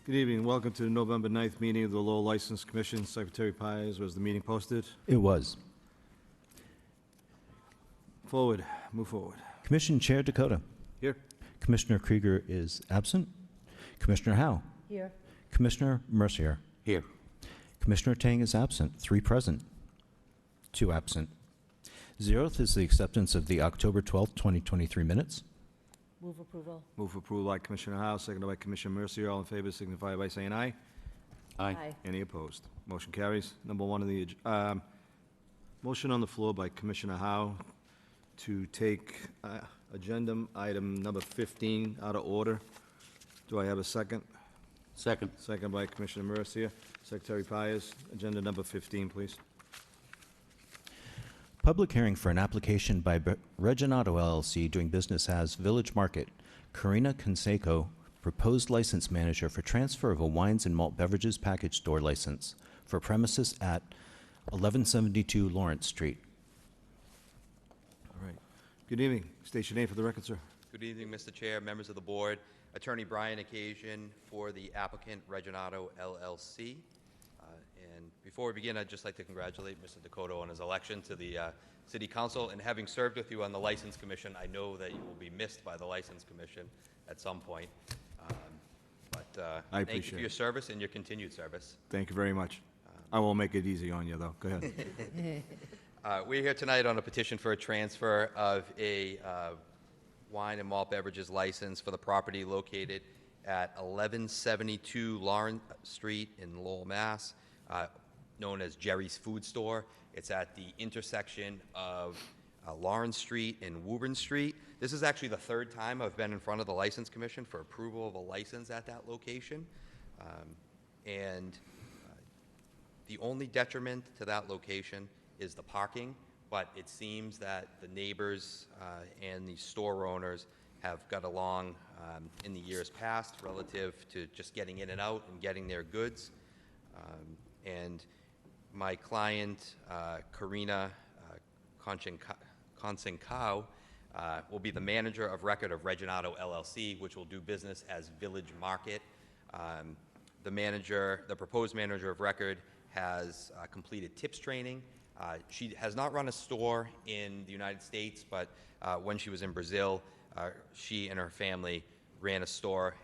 Good evening. Welcome to the November 9th meeting of the Lowell License Commission. Secretary Pires, was the meeting posted? It was. Forward. Move forward. Commission Chair Dakota. Here. Commissioner Krieger is absent. Commissioner Howe. Here. Commissioner Mercier. Here. Commissioner Tang is absent. 3 present. 2 absent. 0th is the acceptance of the October 12th, 2023 minutes. Move approval. Move approval by Commissioner Howe, seconded by Commissioner Mercier. All in favor signify by saying aye. Aye. Any opposed? Motion carries. Number one on the motion on the floor by Commissioner Howe to take agenda item number 15 out of order. Do I have a second? Second. Second by Commissioner Mercier. Secretary Pires, agenda number 15, please. Public hearing for an application by Reginato LLC doing business as Village Market. Karina Conseco, proposed license manager for transfer of a wines and malt beverages package store license for premises at 1172 Lawrence Street. All right. Good evening. State your name for the record, sir. Good evening, Mr. Chair, members of the board. Attorney Brian Occasion for the applicant Reginato LLC. And before we begin, I'd just like to congratulate Mr. Dakota on his election to the City Council. And having served with you on the License Commission, I know that you will be missed by the License Commission at some point. I thank you for your service and your continued service. Thank you very much. I won't make it easy on you, though. Go ahead. We're here tonight on a petition for a transfer of a wine and malt beverages license for the property located at 1172 Lawrence Street in Lowell, Mass., known as Jerry's Food Store. It's at the intersection of Lawrence Street and Woburn Street. This is actually the 3rd time I've been in front of the License Commission for approval of a license at that location. The only detriment to that location is the parking, but it seems that the neighbors and the store owners have got along in the years past relative to just getting in and out and getting their goods. And my client, Karina Conseco, will be the manager of record of Reginato LLC, which will do business as Village Market. The proposed manager of record has completed TIPS training. She has not run a store in the United States, but when she was in Brazil, she and her family ran a store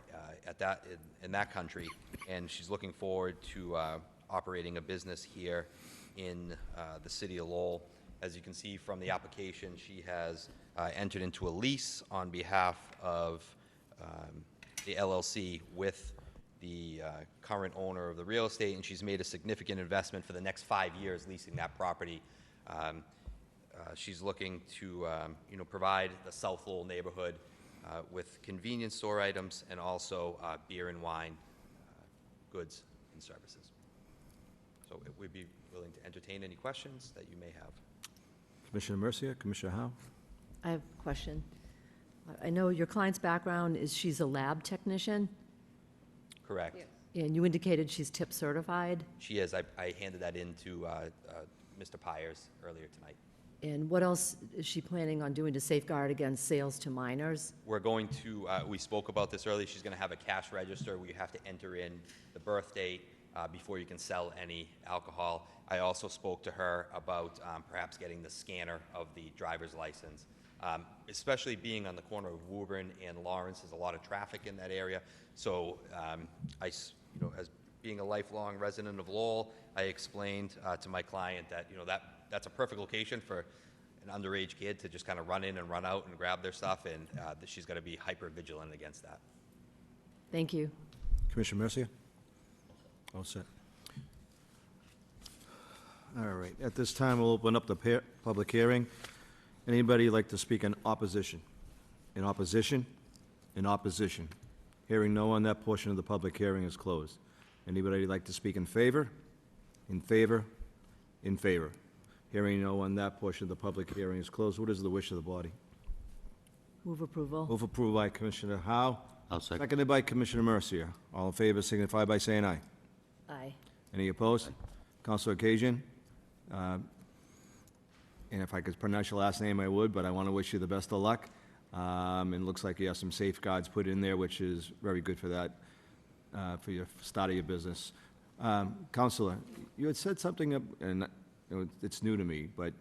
in that country, and she's looking forward to operating a business here in the city of Lowell. As you can see from the application, she has entered into a lease on behalf of the LLC with the current owner of the real estate, and she's made a significant investment for the next 5 years leasing that property. She's looking to provide the South Lowell neighborhood with convenience store items and also beer and wine goods and services. So we'd be willing to entertain any questions that you may have. Commissioner Mercia, Commissioner Howe? I have a question. I know your client's background is she's a lab technician, Correct. and you indicated she's tip certified. She is. I handed that in to Mr. Pyers earlier tonight. And what else is she planning on doing to safeguard against sales to minors? We're going to, we spoke about this earlier, she's going to have a cash register where you have to enter in the birth date before you can sell any alcohol. I also spoke to her about perhaps getting the scanner of the driver's license. Especially being on the corner of Woburn and Lawrence, there's a lot of traffic in that area. So as being a lifelong resident of Lowell, I explained to my client that, that's a perfect location for an underage kid to just kind of run in and run out and grab their stuff, and that she's got to be hyper vigilant against that. Thank you. Commissioner Mercia? All set. All right, at this time, we'll open up the public hearing. Anybody like to speak in opposition? In opposition? In opposition? Hearing no one, that portion of the public hearing is closed. Anybody like to speak in favor? In favor? In favor? Hearing no one, that portion of the public hearing is closed. What is the wish of the body? Move approval. Move approval by Commissioner Howe. I'll second. Seconded by Commissioner Mercia. All in favor signify by saying aye. Aye. Any opposed? Councilor Occasion? And if I could pronounce your last name, I would, but I want to wish you the best of luck. And it looks like you have some safeguards put in there, which is very good for that, for your start of your business. Councilor, you had said something, and it's new to me, but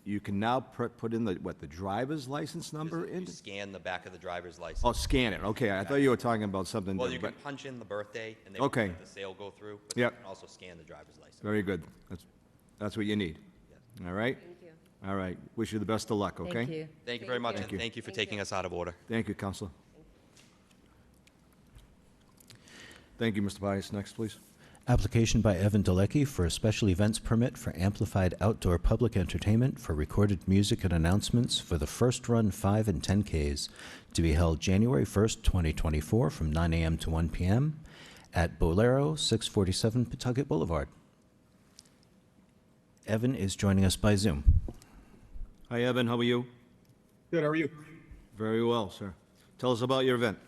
you can now put in the driver's license number in? You scan the back of the driver's license. Oh, scan it. Okay, I thought you were talking about something Well, you different. can punch in the birthday, and they Okay. will let the sale go through, but Yep. you can also scan the driver's license. Very good. That's what you need. Yes. All right? Thank you. all right. Wish you the best of luck, okay? Thank you. Thank you very much, Thank and you. thank you for taking us out of order. Thank you, Counselor. Thank you, Mr. Pius. Next, please. Application by Evan Dalecki for a special events permit for amplified outdoor public entertainment for recorded music and announcements for the First Run 5 and 10Ks to be held January 1st, 2024 from 9 a.m. to 1 p.m. at Bolero, 647 Pawtucket Boulevard. Evan is joining us by Zoom. Hi, Evan. How are you? Good, how are you? Very well, sir. Tell us about your event.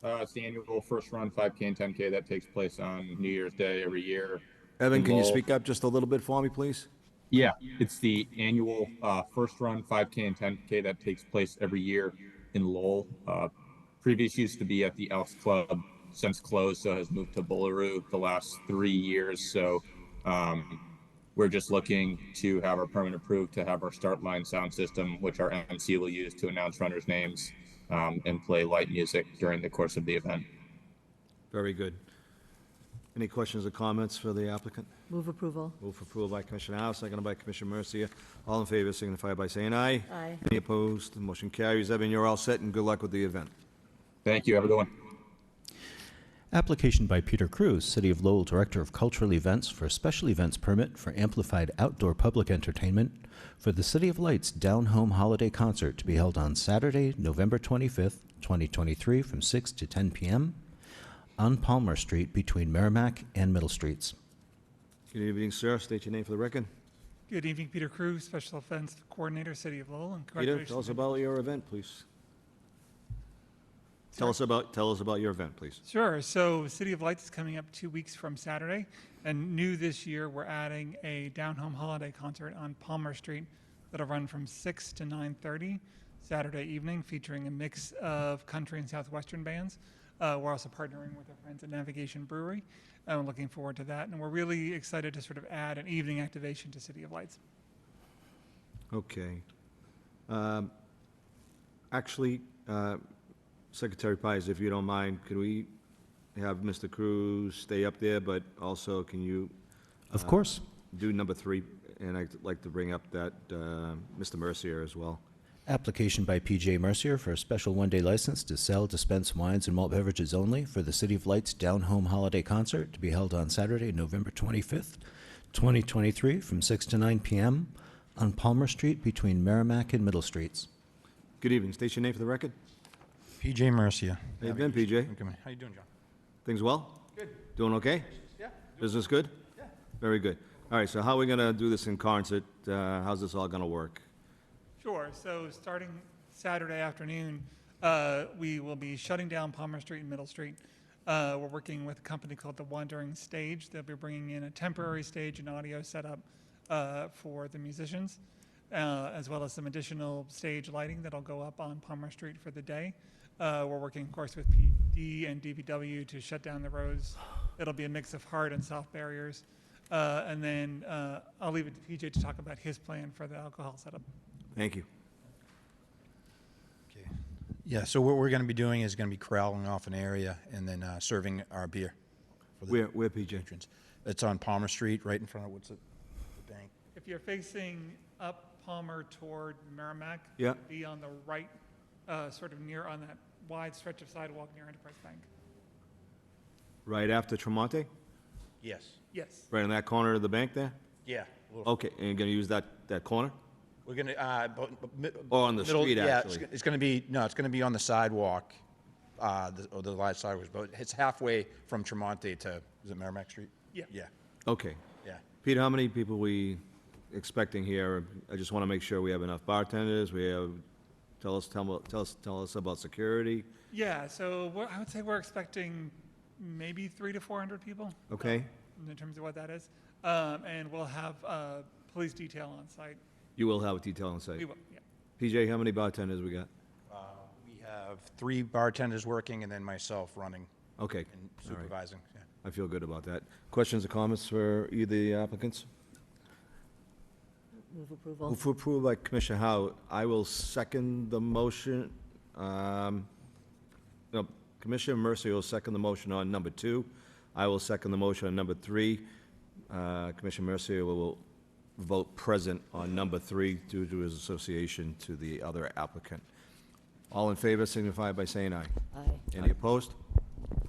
It's the annual First Run 5K and 10K that takes place on New Year's Day every year. Evan, can you Lowell. speak up just a little bit for me, please? Yeah, it's the annual First Run 5K and 10K that takes place every year in Lowell. Previous used to be at the Elks Club, since closed, so has moved to Bullaroo the last 3 years. So we're just looking to have our permit approved to have our start line sound system, which our MC will use to announce runners' names and play light music during the course of the event. Very good. Any questions or comments for the applicant? Move approval. Move for approval by Commissioner Howe, seconded by Commissioner Mercia. All in favor signify by saying aye. Aye. Any opposed? The motion carries. Evan, you're all set, and good luck with the event. Thank you. Have a good one. Application by Peter Cruz, City of Lowell Director of Cultural Events for a special events permit for amplified outdoor public entertainment for the City of Lights Down Home Holiday Concert to be held on Saturday, November 25th, 2023 from 6 to 10 p.m. on Palmer Street between Merrimack and Middle Streets. Good evening, sir. State your name for the record. Good evening, Peter Cruz, Special Events Coordinator, City of Lowell, and Peter, congratulations. tell us about your event, please. Tell us about your event, please. Sure. So City of Lights is coming up 2 weeks from Saturday, and new this year, we're adding a down-home holiday concert on Palmer Street that'll run from 6 to 9:30 Saturday evening, featuring a mix of country and southwestern bands. We're also partnering with our friends at Navigation Brewery, and we're looking forward to that. And we're really excited to sort of add an evening activation to City of Lights. Okay. Actually, Secretary Pies, if you don't mind, could we have Mr. Cruz stay up there, but also can you Of course. do number 3? And I'd like to bring up that Mr. Mercier as well. Application by P.J. Mercier for a special one-day license to sell, dispense wines and malt beverages only for the City of Lights Down Home Holiday Concert to be held on Saturday, November 25th, 2023 from 6 to 9 p.m. on Palmer Street between Merrimack and Middle Streets. Good evening. State your name for the record. PJ Mercia. How you been, PJ? How you doing, John? Things well? Good. Doing okay? Yeah. Business good? Yeah. Very good. All right, so how are we gonna do this in concert? How's this all gonna work? Sure. So starting Saturday afternoon, we will be shutting down Palmer Street and Middle Street. We're working with a company called The Wandering Stage. They'll be bringing in a temporary stage and audio setup for the musicians, as well as some additional stage lighting that'll go up on Palmer Street for the day. We're working, of course, with PD and DPW to shut down the roads. It'll be a mix of hard and soft barriers. And then I'll leave it to PJ to talk about his plan for the alcohol setup. Thank you. Okay. Yeah, so what we're going to be doing is going to be corralling off an area and then serving our beer. For the Where, PJ? patrons. It's on Palmer Street, right in front of, what's it, the bank? If you're facing up Palmer toward Merrimack, Yeah. be on the right, sort of near on that wide stretch of sidewalk near Enterprise Bank. Right after Tremonte? Yes. Yes. Right in that corner of the bank there? Yeah. a little- Okay, and you're gonna use that corner? We're going to, Or on the street, actually? It's going to be, no, it's going to be on the sidewalk, or the live sidewalks, but it's halfway from Tremonte to, is it Merrimack Street? Yeah. Yeah, Okay. yeah. Peter, how many people we expecting here? I just wanna make sure we have enough bartenders, we have, tell us about security, Yeah, so I would say we're expecting maybe 300 to 400 people. okay? In terms of what that is. And we'll have police detail on site. You will have a detail on We site. will, yeah. PJ, how many bartenders we got? We have 3 bartenders working and then myself running Okay, and all right. supervising. Yeah. I feel good about that. Questions or comments for either the applicants? Move approval. Move for approval by Commissioner Howe. I will second the motion. No, Commissioner Mercy will second the motion on number 2. I will second the motion on number 3. Commissioner Mercy will vote present on number 3 due to his association to the other applicant. All in favor signify by saying aye. Aye. Any opposed?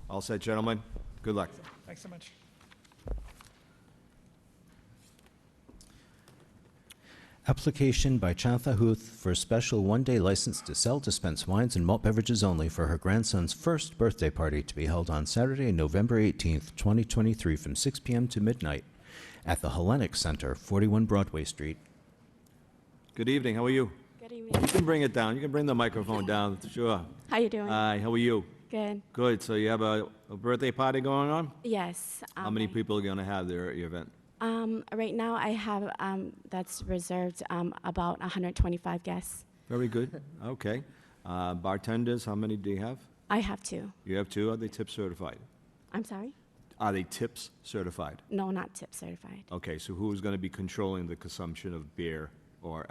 All set, gentlemen. Good luck. Thanks so much. Application by Chantha Huth for a special one-day license to sell, dispense wines and malt beverages only for her grandson's first birthday party to be held on Saturday, November 18th, 2023, from 6 p.m. to midnight at the Hellenic Center, 41 Broadway Street. Good evening, how are you? Good evening. You can bring it down, you can bring the microphone down, sure. How you doing? Hi, how are you? Good. Good, so you have a birthday party going on? Yes. How many people are going to have there at your event? Right now, I have that's reserved about 125 guests. Very good, okay. Bartenders, how many do you have? I have 2. You have 2, are they tip certified? I'm sorry? Are they tips certified? No, not tip certified. Okay, so who's going to be controlling the consumption of beer or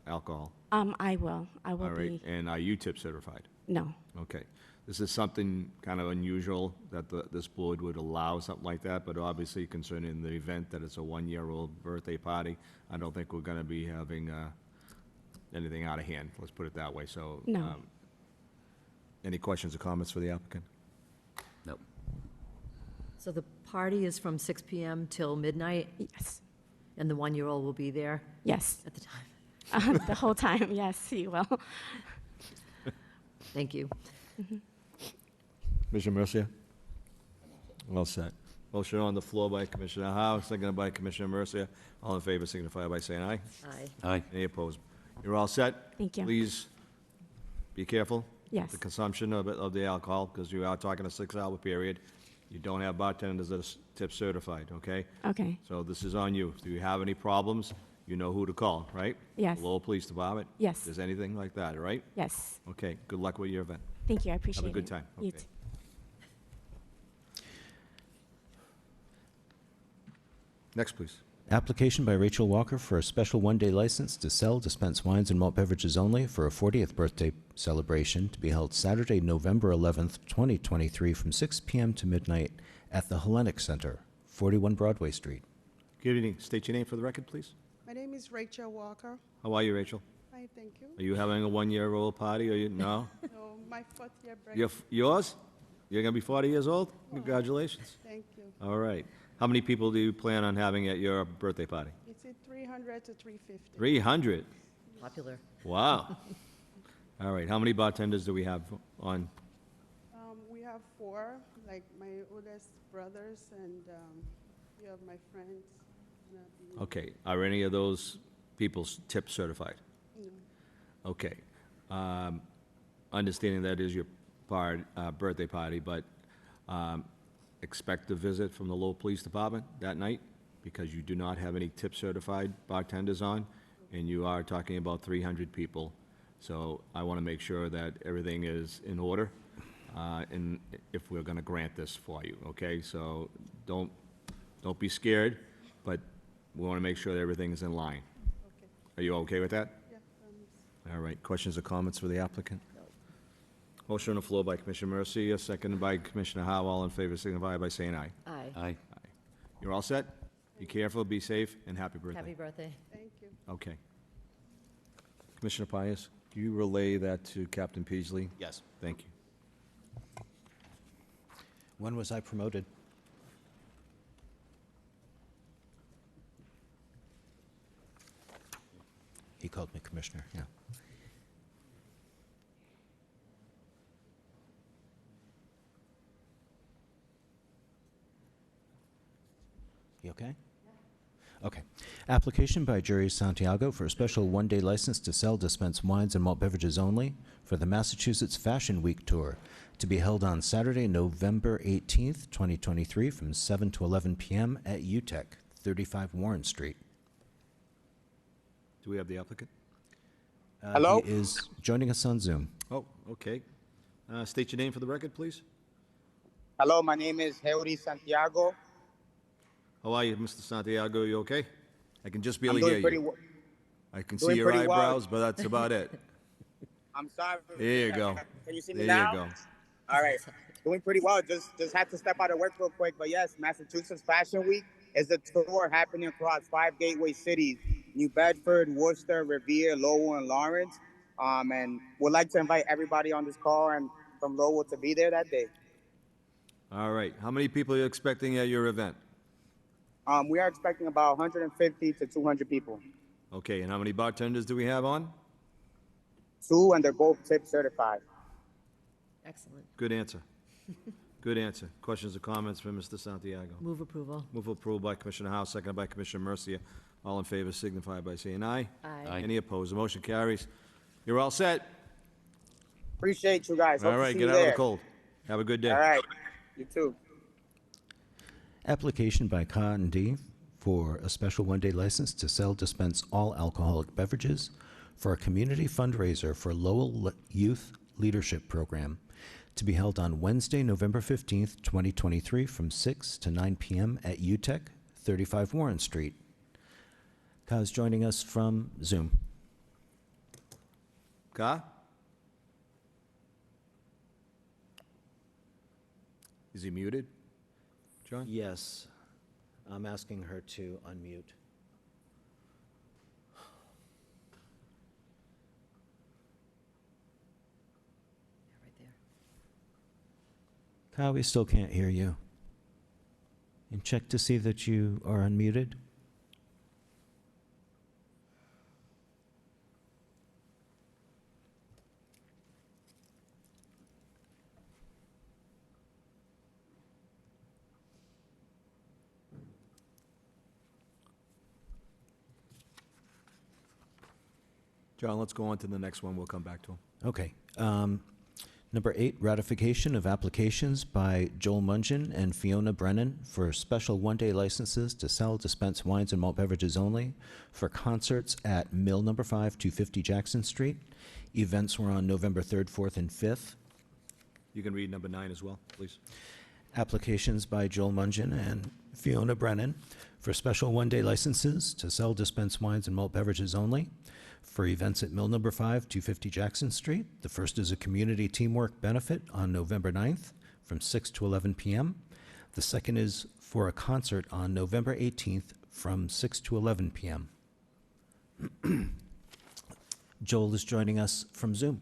alcohol? I will. I will All right, be. and are you tip certified? No. Okay. This is something kind of unusual that this board would allow something like that, but obviously concerning the event that it's a one-year-old birthday party, I don't think we're going to be having anything out of hand, let's put it that way. So, No. Any questions or comments for the applicant? Nope. So the party is from 6 PM till midnight, Yes. and the one-year-old will be there Yes. at the time? The whole time. Yes, you will. Thank you. Commissioner Mercia? All set. Motion on the floor by Commissioner Howe, seconded by Commissioner Mercia. All in favor signify by saying aye. Aye. Aye. Any opposed? You're all set? Thank you. Please be careful. Yes. The consumption of the alcohol, because you are talking a 6-hour period. You don't have bartenders that are tip certified, okay? Okay. So this is on you. If you have any problems, you know who to call, right? Yes. Lowell Police Department? Yes. If there's anything like that, all right? Yes. Okay, good luck with your event. Thank you. I appreciate it. Have a good time. You Okay. too. Next, please. Application by Rachel Walker for a special one-day license to sell, dispense wines and malt beverages only for a 40th birthday celebration to be held Saturday, November 11th, 2023, from 6 p.m. to midnight at the Hellenic Center, 41 Broadway Street. Good evening. State your name for the record, please. My name is Rachel Walker. How are you, Rachel? Hi, thank you. Are you having a one-year-old party, or you, no? No, my 4th year birthday. Yours? You're gonna be 40 years old? Congratulations. Thank you. All right. How many people do you plan on having at your birthday party? It's at 300 to 350. 300? Popular. Wow. All right, how many bartenders do we have on? We have 4, like my oldest brothers and few of my friends. Okay, are any of those people tip certified? No. Okay. Understanding that is your birthday party, but expect a visit from the Lowell Police Department that night, because you do not have any tip certified bartenders on, and you are talking about 300 people. So I want to make sure that everything is in order, and if we're going to grant this for you, okay? So don't be scared, but we want to make sure that everything is in line. Okay. Are you okay with that? Yeah. All right, questions or comments for the applicant? Motion on the floor by Commissioner Mercia, seconded by Commissioner Howell. All in favor signify by saying aye. Aye. Aye. You're all set? Be careful, be safe, and happy birthday. Happy birthday. Thank you. Okay. Commissioner Pius, do you relay that to Captain Peasley? Yes. Thank you. When was I promoted? He called me commissioner, yeah. You okay? Okay. Application by Jerry Santiago for a special one-day license to sell, dispense wines and malt beverages only for the Massachusetts Fashion Week Tour to be held on Saturday, November 18th, 2023, from 7 to 11 p.m. at UTEC, 35 Warren Street. Do we have the applicant? Hello? He is joining us on Zoom. Oh, okay. State your name for the record, please. Hello, my name is Jerry Santiago. How are you, Mr. Santiago? You okay? I can just I'm barely doing hear pretty you. well. I can see doing your pretty well. eyebrows, but that's about it. I'm sorry. There you go. Can you see me There now? you go. All right. Doing pretty well. Just had to step out of work real quick. But yes, Massachusetts Fashion Week is a tour happening across 5 gateway cities: New Bedford, Worcester, Revere, Lowell, and Lawrence. And would like to invite everybody on this call and from Lowell to be there that day. All right. How many people are you expecting at your event? We are expecting about 150 to 200 people. Okay, and how many bartenders do we have on? 2, and they're both tip certified. Excellent. Good answer. Good answer. Questions or comments from Mr. Santiago? Move approval. Move approval by Commissioner Howe, seconded by Commissioner Mercia. All in favor signify by saying aye. Aye. Any opposed? The motion carries. You're all set. Appreciate you guys. Hope All to right, see get you out of the there. cold. Have a good day. All right. You too. Application by Ka and D for a special one-day license to sell, dispense all alcoholic beverages for a community fundraiser for Lowell Youth Leadership Program to be held on Wednesday, November 15th, 2023, from 6 to 9 p.m. at UTEC, 35 Warren Street. Ka is joining us from Zoom. Ka? Is he muted? John? Yes, I'm asking her to unmute. Yeah, right there. Ka, we still can't hear you. And check to see that you are unmuted. John, let's go on to the next one. We'll come back to him. Okay. Number 8, ratification of applications by Joel Mungin and Fiona Brennan for special one-day licenses to sell, dispense wines and malt beverages only for concerts at Mill Number 5, 250 Jackson Street. Events were on November 3rd, 4th, and 5th. You can read number 9 as well, please. Applications by Joel Mungin and Fiona Brennan for special one-day licenses to sell, dispense wines and malt beverages only for events at Mill Number 5, 250 Jackson Street. The first is a community teamwork benefit on November 9th from 6 to 11 p.m. The second is for a concert on November 18th from 6 to 11 p.m. Joel is joining us from Zoom.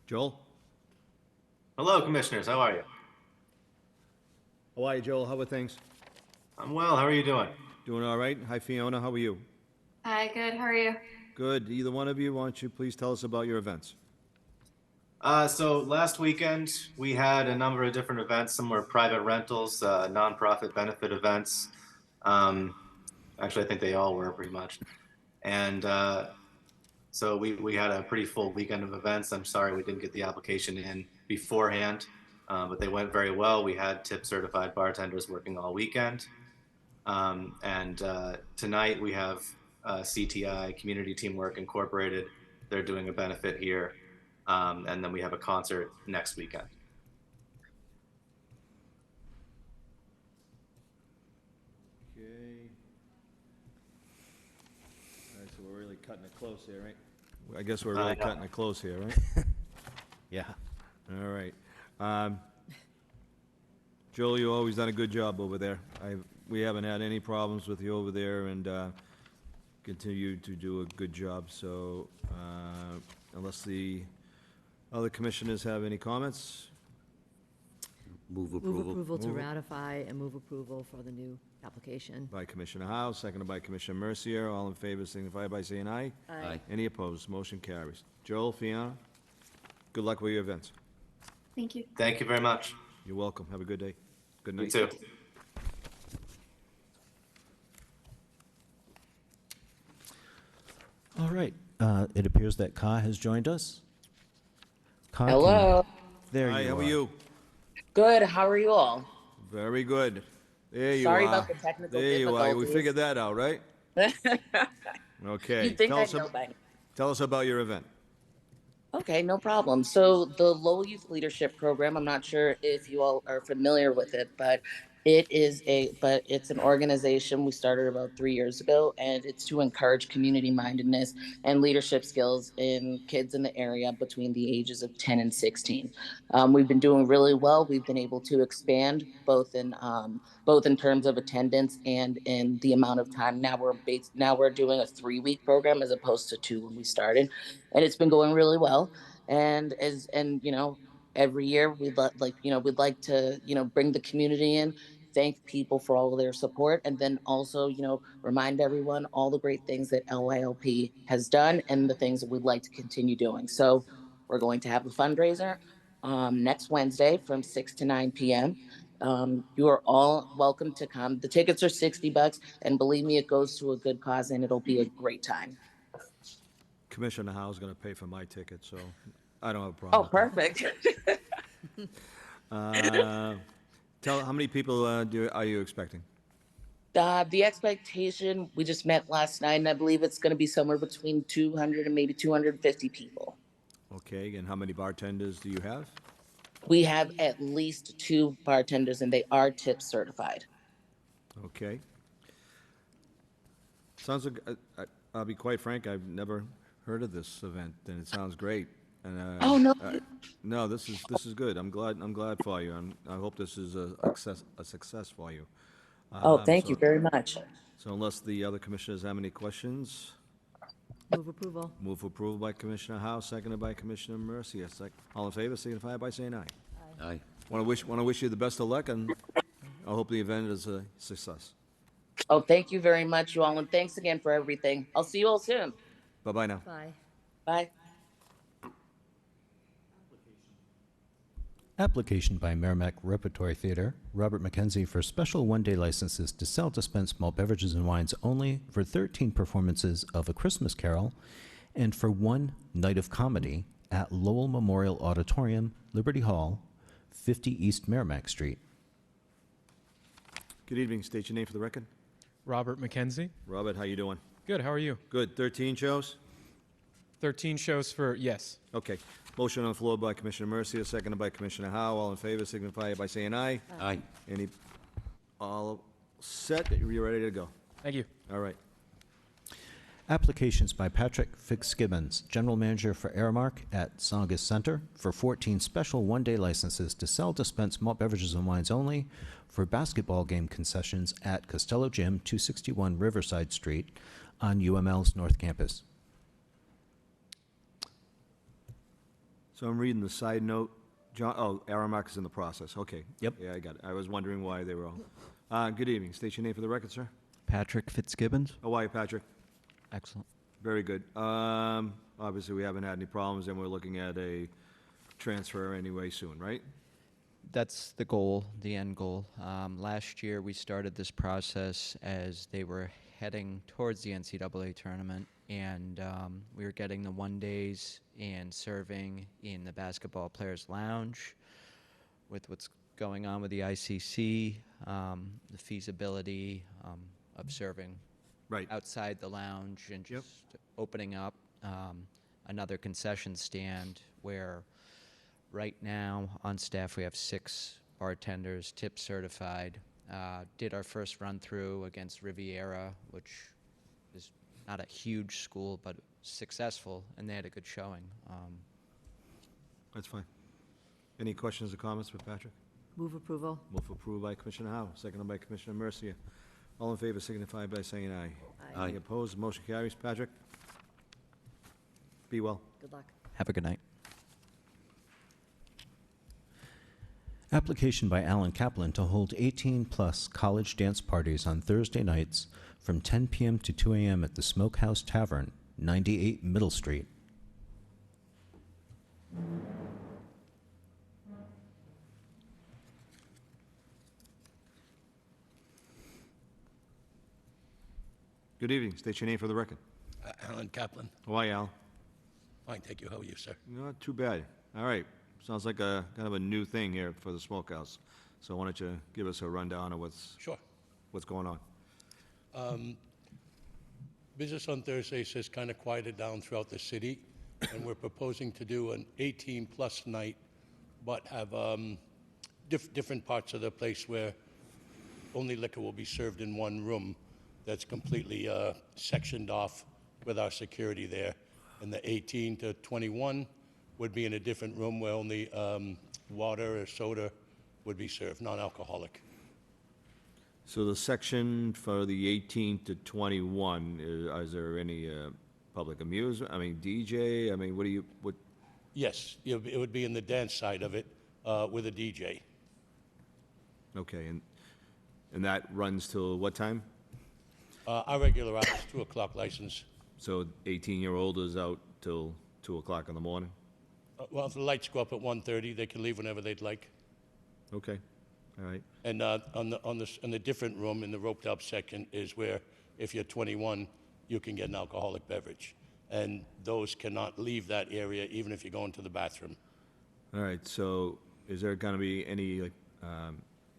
Joel? Hello, Commissioners. How are you? How are you, Joel? How are things? I'm well. How are you doing? Doing all right. Hi, Fiona. How are you? Hi, good. How are you? Good. Either one of you, why don't you please tell us about your events? So last weekend we had a number of different events. Some were private rentals, nonprofit benefit events. Um, Actually, I think they all were pretty much. And so we had a pretty full weekend of events. I'm sorry we didn't get the application in beforehand, but they went very well. We had tip certified bartenders working all weekend. And tonight we have CTI, Community Teamwork Incorporated. They're doing a benefit here. And then we have a concert next weekend. Okay. All right, so we're really cutting it close here, right? I guess we're really Yeah. cutting it close here, right? Yeah. All right. Joel, you always done a good job over there. We haven't had any problems with you over there, and continue to do a good job, so unless the other commissioners have any comments? Move Move approval. approval to Move it. ratify and move approval for the new application. By Commissioner Howe, seconded by Commissioner Mercier. All in favor signify by saying aye. Aye. Any opposed? Motion carries. Joel, Fiona, good luck with your events. Thank you. Thank you very much. You're welcome. Have a good day. Good You night. too. All right. It appears that Ka has joined us. Ka, Hello. There Hi, you how are. are you? Good. How are you all? Very good. There you Sorry are. about the technical There you are. We difficulties. figured that out, right? Okay. You'd think Tell I'd us know by now. Tell us about your event. Okay, no problem. So the Lowell Youth Leadership Program, I'm not sure if you all are familiar with it, but it's an organization we started about 3 years ago, and it's to encourage community mindedness and leadership skills in kids in the area between the ages of 10 and 16. We've been doing really well. We've been able to expand both in terms of attendance and in the amount of time. Now we're doing a 3-week program as opposed to 2 when we started, and it's been going really well. And every year we'd like to bring the community in, thank people for all of their support, and then also remind everyone all the great things that LYLP has done and the things that we'd like to continue doing. So we're going to have a fundraiser next Wednesday from 6 to 9 p.m. You are all welcome to come. The tickets are $60, and believe me, it goes to a good cause, and it'll be a great time. Commissioner Howe's going to pay for my ticket, so I don't have a Oh, problem with perfect. that. How many people are you expecting? The expectation, we just met last night, and I believe it's going to be somewhere between 200 and maybe 250 people. Okay, and how many bartenders do you have? We have at least 2 bartenders, and they are tip certified. Okay. Sounds like, I'll be quite frank, I've never heard of this event, and it sounds great. And, Oh, no. No, this is good. I'm glad for you. I hope this is a success for you. Oh, thank you So- very much. So unless the other commissioners have any questions, Move approval. move for approval by Commissioner Howe, seconded by Commissioner Mercier. All in favor, signify by saying aye. Aye. Want to wish you the best of luck, and I hope the event is a success. Oh, thank you very much, you all, and thanks again for everything. I'll see you all soon. Bye-bye now. Bye. Bye. Application by Merrimack Repertory Theater, Robert McKenzie, for special one-day licenses to sell, dispense malt beverages and wines only for 13 performances of A Christmas Carol and for 1 night of comedy at Lowell Memorial Auditorium, Liberty Hall, 50 East Merrimack Street. Good evening. State your name for the record. Robert McKenzie. Robert, how you doing? Good, how are you? Good. 13 shows? 13 shows for, yes. Okay. Motion on the floor by Commissioner Mercier, seconded by Commissioner Howe. All in favor, signify by saying aye. Aye. All set? You ready to go? Thank you. All right. Applications by Patrick Fitzgibbons, General Manager for Aramark at Saugus Center, for 14 special one-day licenses to sell, dispense malt beverages and wines only for basketball game concessions at Costello Gym, 261 Riverside Street on UML's North Campus. So I'm reading the side note. Aramark is in the process. Okay. Yep. Yeah, I got it. I was wondering why they were all. Good evening. State your name for the record, sir. Patrick Fitzgibbons. How are you, Patrick? Excellent. Very good. Obviously, we haven't had any problems, and we're looking at a transfer anyway soon, right? That's the goal, the end goal. Last year, we started this process as they were heading towards the NCAA tournament, and we were getting the one-days and serving in the basketball players' lounge. With what's going on with the ICC, the feasibility of serving Right. outside the lounge and just opening up another concession stand where right now on staff we have 6 bartenders, tip certified. Did our first run through against Riviera, which is not a huge school but successful, and they had a good showing. That's fine. Any questions or comments for Patrick? Move approval. Move approved by Commissioner Howe, seconded by Commissioner Mercia. All in favor signify by saying aye. Aye. Any opposed? Motion carries. Patrick? Be well. Good luck. Have a good night. Application by Alan Kaplan to hold 18-plus college dance parties on Thursday nights from 10 p.m. to 2 a.m. at the Smokehouse Tavern, 98 Middle Street. Good evening. State your name for the record. Alan Kaplan. How are you, Al? Fine, thank you. How are you, sir? Not too bad. All right. Sounds like a kind of a new thing here for the smokehouse. So why don't you give us a rundown of what's going on? Business on Thursdays has kind of quieted down throughout the city, and we're proposing to do an 18-plus night, but have different parts of the place where only liquor will be served in one room that's completely sectioned off with our security there. And the 18 to 21 would be in a different room where only water or soda would be served, non-alcoholic. So the section for the 18 to 21, is there any public amusement? I mean, DJ? I mean, what? Yes, it would be in the dance side of it with a DJ. Okay, and that runs till what time? Our regular hours, 2 o'clock license. So 18-year-old is out till 2 o'clock in the morning? Well, if the lights go up at 1:30, they can leave whenever they'd like. Okay, all right. And in the different room, in the roped-up section, is where, if you're 21, you can get an alcoholic beverage. And those cannot leave that area, even if you're going to the bathroom. All right, so is there gonna be any, like,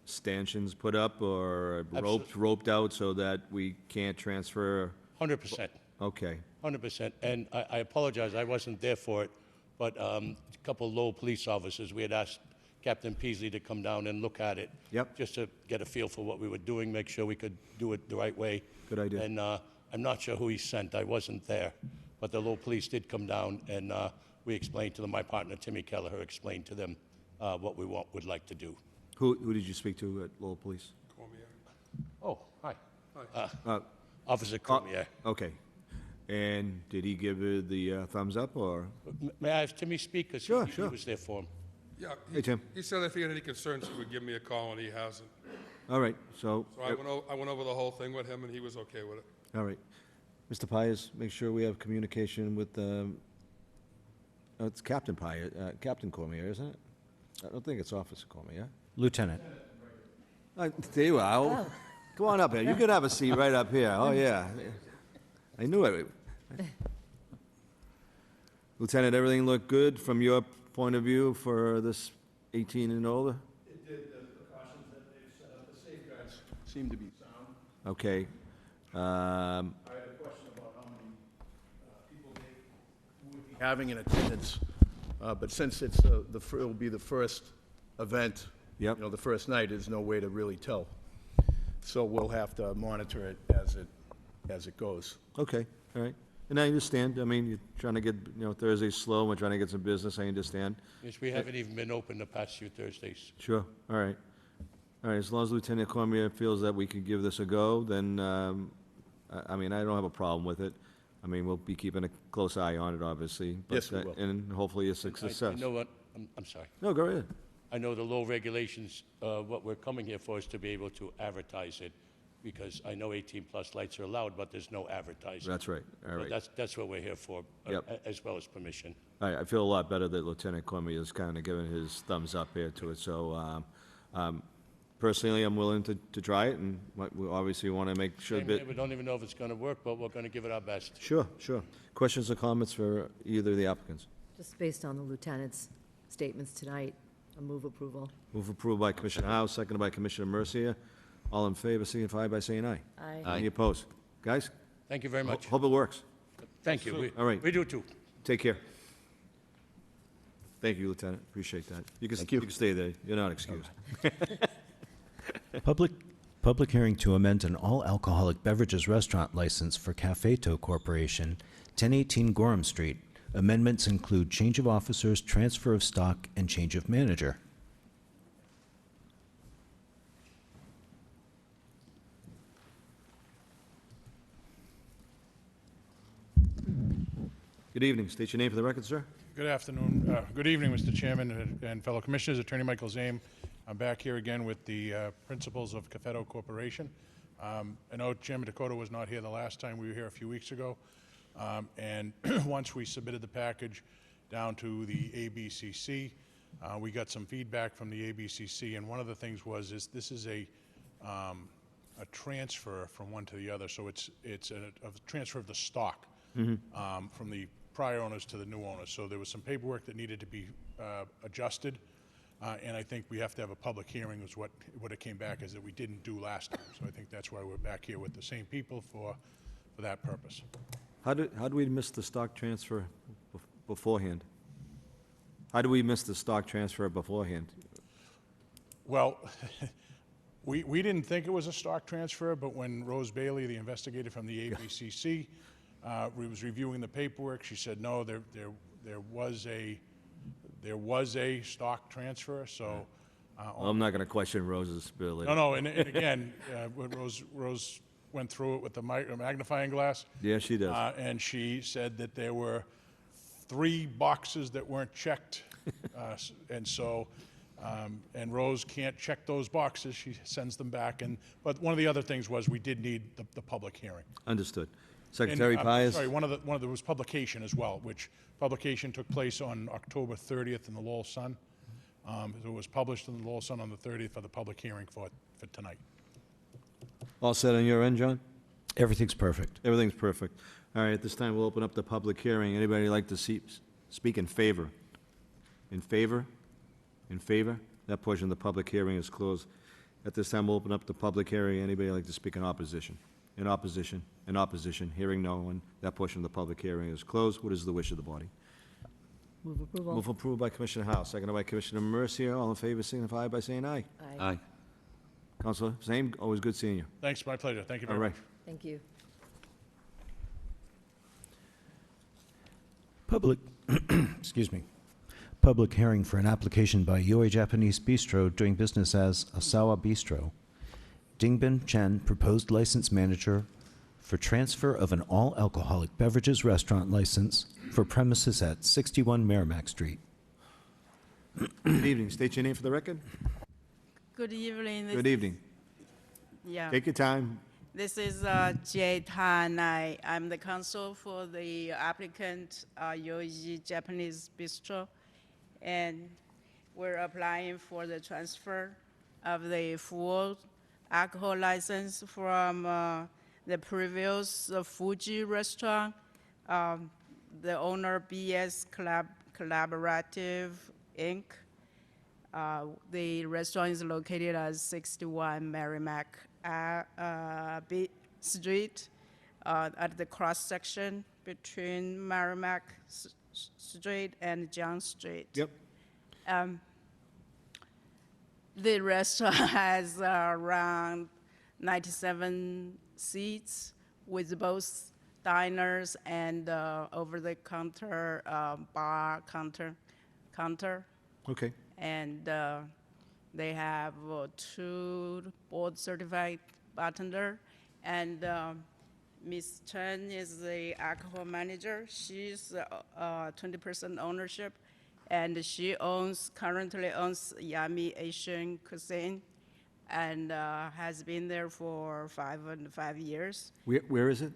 stanchions put up or roped out so that we can't transfer? 100%. Okay, 100%. And I apologize, I wasn't there for it, but a couple Lowell police officers, we had asked Captain Peasley to come down and look at it. Yep. Just to get a feel for what we were doing, make sure we could do it the right way. Good idea. And I'm not sure who he sent, I wasn't there. But the Lowell police did come down, and we explained to them, my partner, Timmy Kelleher, explained to them what we would like to do. who did you speak to at Lowell Police? Oh, hi. Officer Cormier. Okay, and did he give you the thumbs up, or? May I have Timmy speak? Because Sure, he sure. was there for him. Yeah. Hey, Tim. He said if he had any concerns, he would give me a call, and he hasn't. All right, so. So I went over the whole thing with him, and he was okay with it. All right. Mr. Pius, make sure we have communication with, it's Captain Pius, Captain Cormier, isn't it? I don't think it's Officer Cormier. Lieutenant. There you are. Oh. Come on up here. You could have a seat right up here. Oh, yeah. I knew it. Lieutenant, everything looked good from your point of view for this 18 and older? It did. The precautions that they've set up, the safeguards seem to be sound. Okay. I had a question about how many people they would be having in attendance, but since it's it'll be the first event, Yep. you know, the first night, there's no way to really tell. So we'll have to monitor it as it goes. Okay, all right. And I understand. I mean, you're trying to get, Thursday's slow. We're trying to get some business. I understand. Yes, we haven't even been open the past few Thursdays. Sure, all right. All right, as long as Lieutenant Cormier feels that we can give this a go, then, I mean, I don't have a problem with it. I mean, we'll be keeping a close eye on it, obviously. Yes, we will. And hopefully it's a success. I know what, I'm sorry. No, go ahead. I know the low regulations, what we're coming here for is to be able to advertise it because I know 18-plus lights are allowed, but there's no advertising. That's right, all So right. that's what we're here for, Yep. as well as permission. All right, I feel a lot better that Lieutenant Cormier is kind of giving his thumbs up here to it, so, personally, I'm willing to try it, and we obviously want to make sure Same that... here, we don't even know if it's going to work, but we're going to give it our best. Sure, sure. Questions or comments for either of the applicants? Just based on the lieutenant's statements tonight, a move approval. Move approved by Commissioner Howe, seconded by Commissioner Mercia. All in favor, signify by saying aye. Aye. Any opposed? Guys? Thank you very much. Hope it works. Thank you. All right. We do too. Take care. Thank you, Lieutenant. Appreciate that. You Thank you. can stay there. You're not excused. Public hearing to amend an all-alcoholic beverages restaurant license for Cafeto Corporation, 1018 Gorham Street. Amendments include change of officers, transfer of stock, and change of manager. Good evening. State your name for the record, sir. Good afternoon. Good evening, Mr. Chairman and fellow commissioners. Attorney Michael Zame. I'm back here again with the principals of Cafeto Corporation. I know Chairman Dakota was not here the last time. We were here a few weeks ago. And once we submitted the package down to the ABCC, we got some feedback from the ABCC. And one of the things is this is a transfer from one to the other. So it's a transfer of the stock from the prior owners to the new owners. So there was some paperwork that needed to be adjusted, and I think we have to have a public hearing is what it came back as that we didn't do last time. So I think that's why we're back here with the same people for that purpose. How did we miss the stock transfer beforehand? How did we miss the stock transfer beforehand? Well, we didn't think it was a stock transfer, but when Rose Bailey, the investigator from the ABCC, was reviewing the paperwork, she said, no, there was a stock transfer, so. Well, I'm not going to question Rose's ability. No, and again, when Rose went through it with the magnifying glass. Yeah, she does. And she said that there were 3 boxes that weren't checked, and so, and Rose can't check those boxes, she sends them back, but one of the other things was we did need the public hearing. Understood. Secretary Pius? Sorry, there was publication as well, which publication took place on October 30th in the Lowell Sun. It was published in the Lowell Sun on the 30th for the public hearing for tonight. All set on your end, John? Everything's perfect. Everything's perfect. All right, at this time, we'll open up the public hearing. Anybody like to speak in favor? In favor? In favor? That portion of the public hearing is closed. At this time, we'll open up the public hearing. Anybody like to speak in opposition? In opposition? In opposition? Hearing no one. That portion of the public hearing is closed. What is the wish of the body? Move approval. Move approved by Commissioner Howe, seconded by Commissioner Mercia. All in favor signify by saying aye. Aye. Counselor, same, always good seeing you. Thanks, my pleasure. Thank you All very right. much. Thank you. Excuse me. Public hearing for an application by Yoi Japanese Bistro doing business as Asawa Bistro. Dingbin Chen, proposed license manager for transfer of an all-alcoholic beverages restaurant license for premises at 61 Merrimack Street. Good evening. State your name for the record. Good evening. Good evening. Yeah. Take your time. This is Jay Tan. I'm the counsel for the applicant, Yoji Japanese Bistro, and we're applying for the transfer of the full alcohol license from the previous Fuji restaurant. The owner, BS Collaborative, Inc. The restaurant is located at 61 Merrimack Street, at the cross-section between Merrimack Street and John Street. Yep. The restaurant has around 97 seats with both diners and over-the-counter bar counter. Okay. And they have 2 board-certified bartender, and Ms. Chen is the alcohol manager. She's 20% ownership, and she currently owns Yummy Asian Cuisine, and has been there for 5 years. Where is it?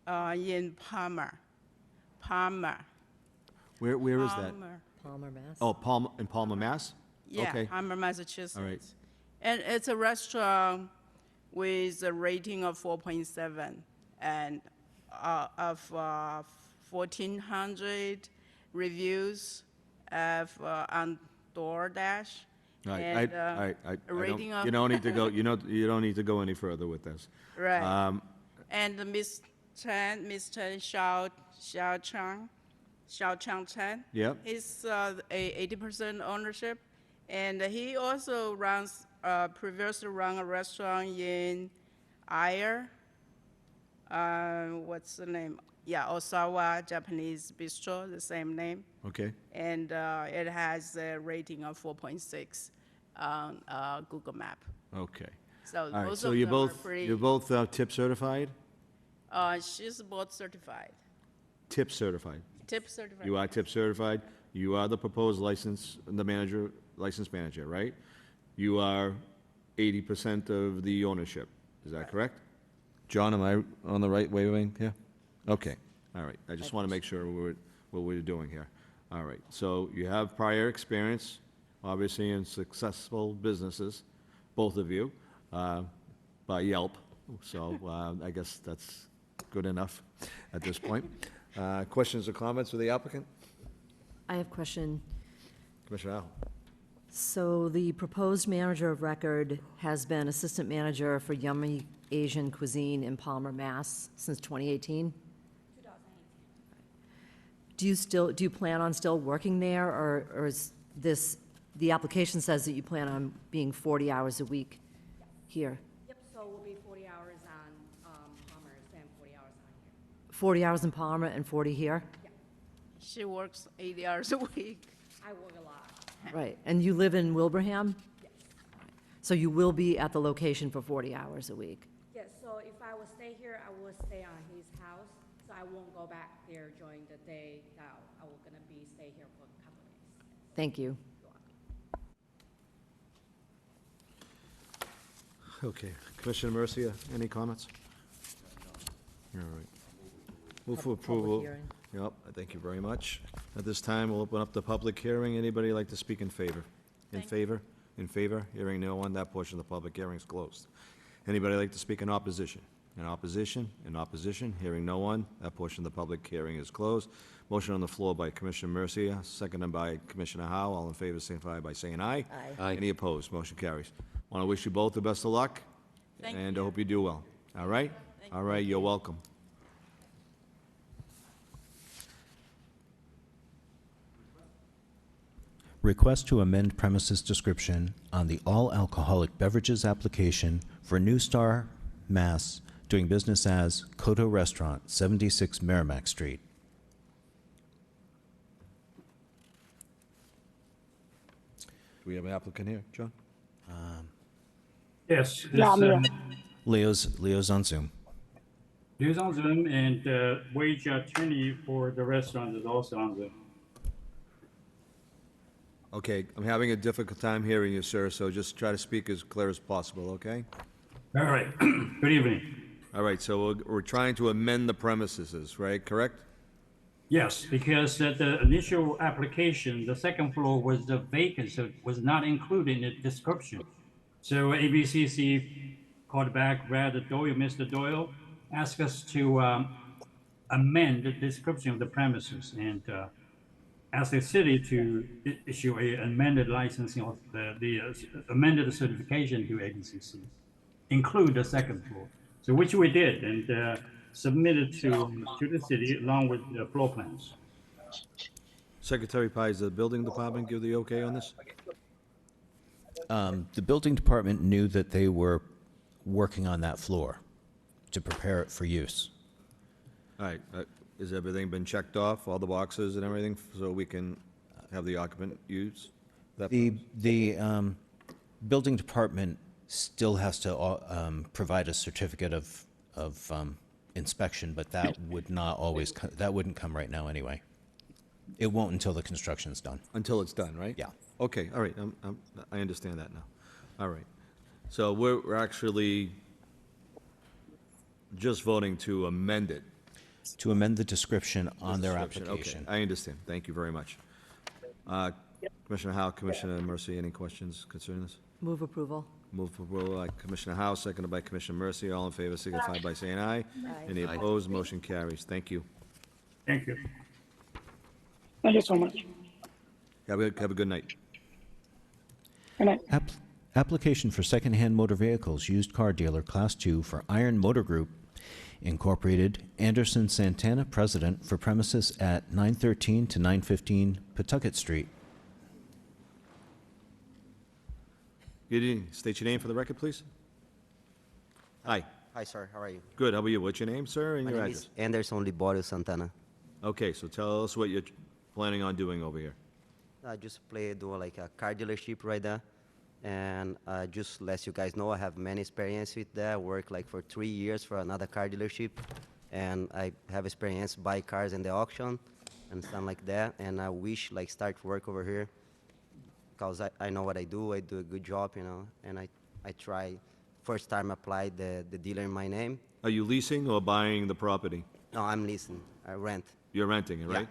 In Palmer. Palmer. Where is that? Palmer, Mass. Oh, in Palmer, Mass? Yeah, Okay. Palmer, Massachusetts. All right. And it's a restaurant with a rating of 4.7 and of 1,400 reviews on DoorDash. All right, And a rating of you don't need to go, you don't need to go any further with this. Right. And Mr. Xiao Chang Chen. Yep. He's a 80% ownership, and he also previously run a restaurant in Ayer. What's the name? Yeah, Osawa Japanese Bistro, the same name. Okay. And it has a rating of 4.6 on Google Map. Okay. So All right, both so of you're them are both, pretty. you're both tip certified? She's both certified. Tip certified. Tip certified. You are tip certified. You are the proposed licensed manager, right? You are 80% of the ownership. Is that correct? John, am I on the right wavelength here? Okay, all right. I just want to make sure what we're doing here. All right, so you have prior experience, obviously, in successful businesses, both of you, by Yelp. So I guess that's good enough at this point. Questions or comments for the applicant? I have a question. Commissioner Al? So the proposed manager of record has been assistant manager for Yummy Asian Cuisine in Palmer, Mass. since 2018? 2018. Do you plan on still working there, or is this, the application says that you plan on being 40 hours a week here? Yep, so it will be 40 hours on Palmer and 40 hours on here. 40 hours in Palmer and 40 here? She works 80 hours a week. I work a lot. Right, and you live in Wilbraham? Yes. So you will be at the location for 40 hours a week? Yes, so if I will stay here, I will stay on his house, so I won't go back there during the day. I will gonna stay here for a couple of days. Thank you. Okay. Commissioner Mercia, any comments? All right. Move for approval. hearing. Yep, thank you very much. At this time, we'll open up the public hearing. Anybody like to speak in favor? In favor? In favor? Hearing no one, that portion of the public hearing is closed. Anybody like to speak in opposition? In opposition? In opposition? Hearing no one, that portion of the public hearing is closed. Motion on the floor by Commissioner Mercia, seconded by Commissioner Howe. All in favor, signify by saying aye. Aye. Aye. Any opposed? Motion carries. Want to wish you both the best of luck. And I hope you do well. All right? All right, you're welcome. Request to amend premises description on the all alcoholic beverages application for New Star, Mass, doing business as Koto Restaurant, 76 Merrimack Street. Do we have an applicant here, John? Yes. Leo's on Zoom. Leo's on Zoom, and wage attorney for the restaurant is also on Zoom. Okay, I'm having a difficult time hearing you, sir, so just try to speak as clear as possible, okay? All right. Good evening. All right, so we're trying to amend the premises, right, correct? Yes, because the initial application, the second floor was the vacant, so it was not included in the description. So ABCC called back, read Doyle, Mr. Doyle, asked us to amend the description of the premises and asked the city to issue a amended licensing of the amended certification to ABCC, include the second floor. So which we did and submitted to the city along with the floor plans. Secretary Pye, does the building department give the okay on this? The building department knew that they were working on that floor to prepare it for use. All right, has everything been checked off, all the boxes and everything, so we can have the occupant use that? The building department still has to provide a certificate of inspection, but that would not always, that wouldn't come right now anyway. It won't until the construction's done. Until it's done, right? Yeah. Okay, all right, I understand that now. All right. So we're actually just voting to amend it. To amend the description on their Description. application. Okay, I understand. Thank you very much. Commissioner Howell, Commissioner Mercy, any questions concerning this? Move approval. Move for approval by Commissioner Howell, seconded by Commissioner Mercy. All in favor signify by saying aye. Aye. Any opposed, motion carries. Thank you. Thank you. Thank you so much. Have a good night. Good night. Application for secondhand motor vehicles, used car dealer, Class 2 for Iron Motor Group, Incorporated, Anderson Santana, President, for premises at 913 to 915 Pawtucket Street. Good evening. State your name for the record, please. Hi. Hi, sir. How are you? Good. How are you? What's your name, sir, and My your name address? is Anderson Liborio Santana. Okay, so tell us what you're planning on doing over here. I just do like a car dealership right there. And just let you guys know, I have many experience with that. I worked like for 3 years for another car dealership. And I have experience buy cars in the auction and stuff like that. And I wish like start work over here because I know what I do. I do a good job, you know. And I try, first time apply the dealer in my name. Are you leasing or buying the property? No, I'm leasing. I rent. You're renting it, Yeah. right?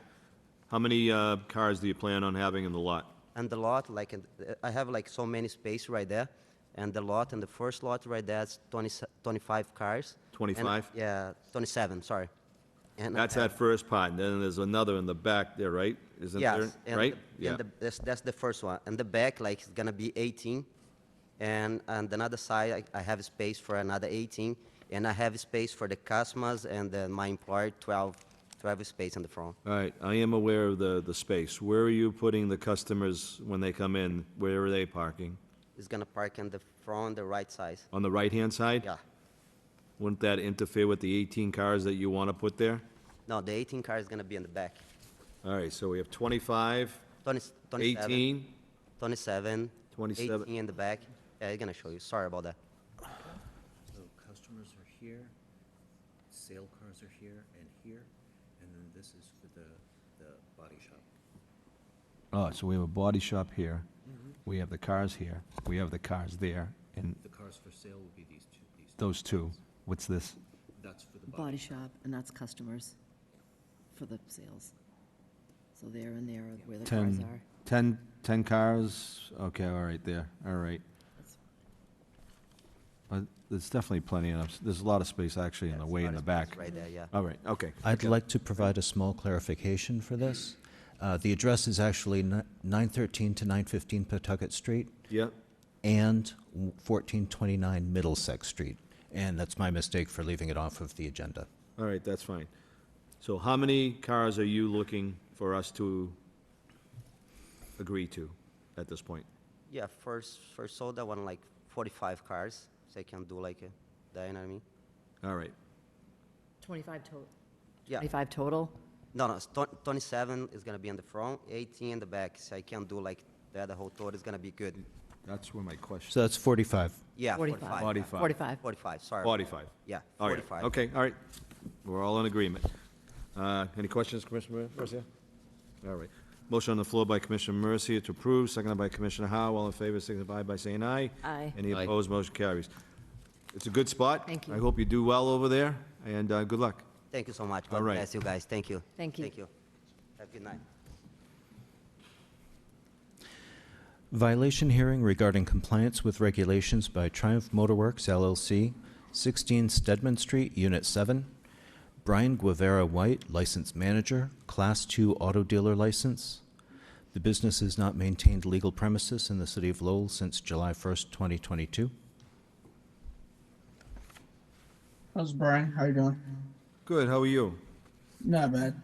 How many cars do you plan on having in the lot? And the lot, like, I have like so many space right there. And the lot, and the first lot right there, is 25 cars. 25? Yeah, 27, sorry. And That's that first part, and then there's another in the back there, right? Isn't yes, there? and Right? and that's the first one. And the back, like, it's gonna be 18. And another side, I have space for another 18. And I have space for the customers and my employer, 12 space in the front. All right, I am aware of the space. Where are you putting the customers when they come in? Where are they parking? It's gonna park in the front, the right side. On the right-hand side? Yeah. Wouldn't that interfere with the 18 cars that you want to put there? No, the 18 car is gonna be in the back. All right, so we have 25, 27, 18, 27, 27. 18 in the back. Yeah, I'm gonna show you. Sorry about that. So customers are here, sale cars are here and here, and then this is for the body shop. Oh, so we have a body shop here. We have the cars here. We have the cars there, and The cars for sale will be these two. those two. What's this? That's for the Body shop, and that's customers for the sales. So there and there are where the cars 10, are. 10 cars? Okay, all right, there, all right. But there's definitely plenty of, there's a lot of space actually in the way in the back. Right there, yeah. All right, okay. I'd like to provide a small clarification for this. The address is actually 913 to 915 Pawtucket Street. Yeah. And 1429 Middlesex Street. And that's my mistake for leaving it off of the agenda. All right, that's fine. So how many cars are you looking for us to agree to at this point? Yeah, first sold I want like 45 cars, so I can do like that, you know what I mean? All right. 25 total? Yeah. 25 total? No, it's 27 is gonna be in the front, 18 in the back, so I can do like that. The whole total is gonna be good. That's where my question. So that's 45. Yeah, 45. 45. 45. 45, sorry. 45. Yeah, All right, 45. okay, all right. We're all in agreement. Any questions, Commissioner Mercia? All right. Motion on the floor by Commissioner Mercia to approve, seconded by Commissioner Howe. All in favor, signify by saying aye. Aye. Any Aye. opposed, motion carries. It's a good spot. Thank you. I hope you do well over there, and good luck. Thank you so much. All God right. bless you guys. Thank you. Thank you. Thank you. Have a good night. Violation hearing regarding compliance with regulations by Triumph Motorworks LLC, 16 Stedman Street, Unit 7. Brian Guevara White, License Manager, Class 2 Auto Dealer License. The business has not maintained legal premises in the city of Lowell since July 1st, 2022. How's Brian? How you doing? Good, how are you? Not bad.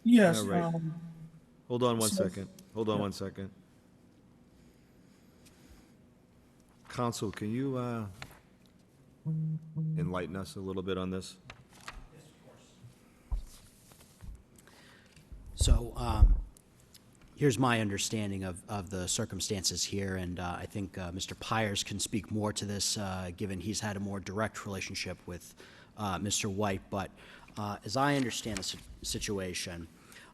Yes. All right. Hold on one so- second. Hold on one second. Counsel, can you enlighten us a little bit on this? So here's my understanding of the circumstances here, and I think Mr. Pyers can speak more to this, given he's had a more direct relationship with Mr. White. But as I understand the situation,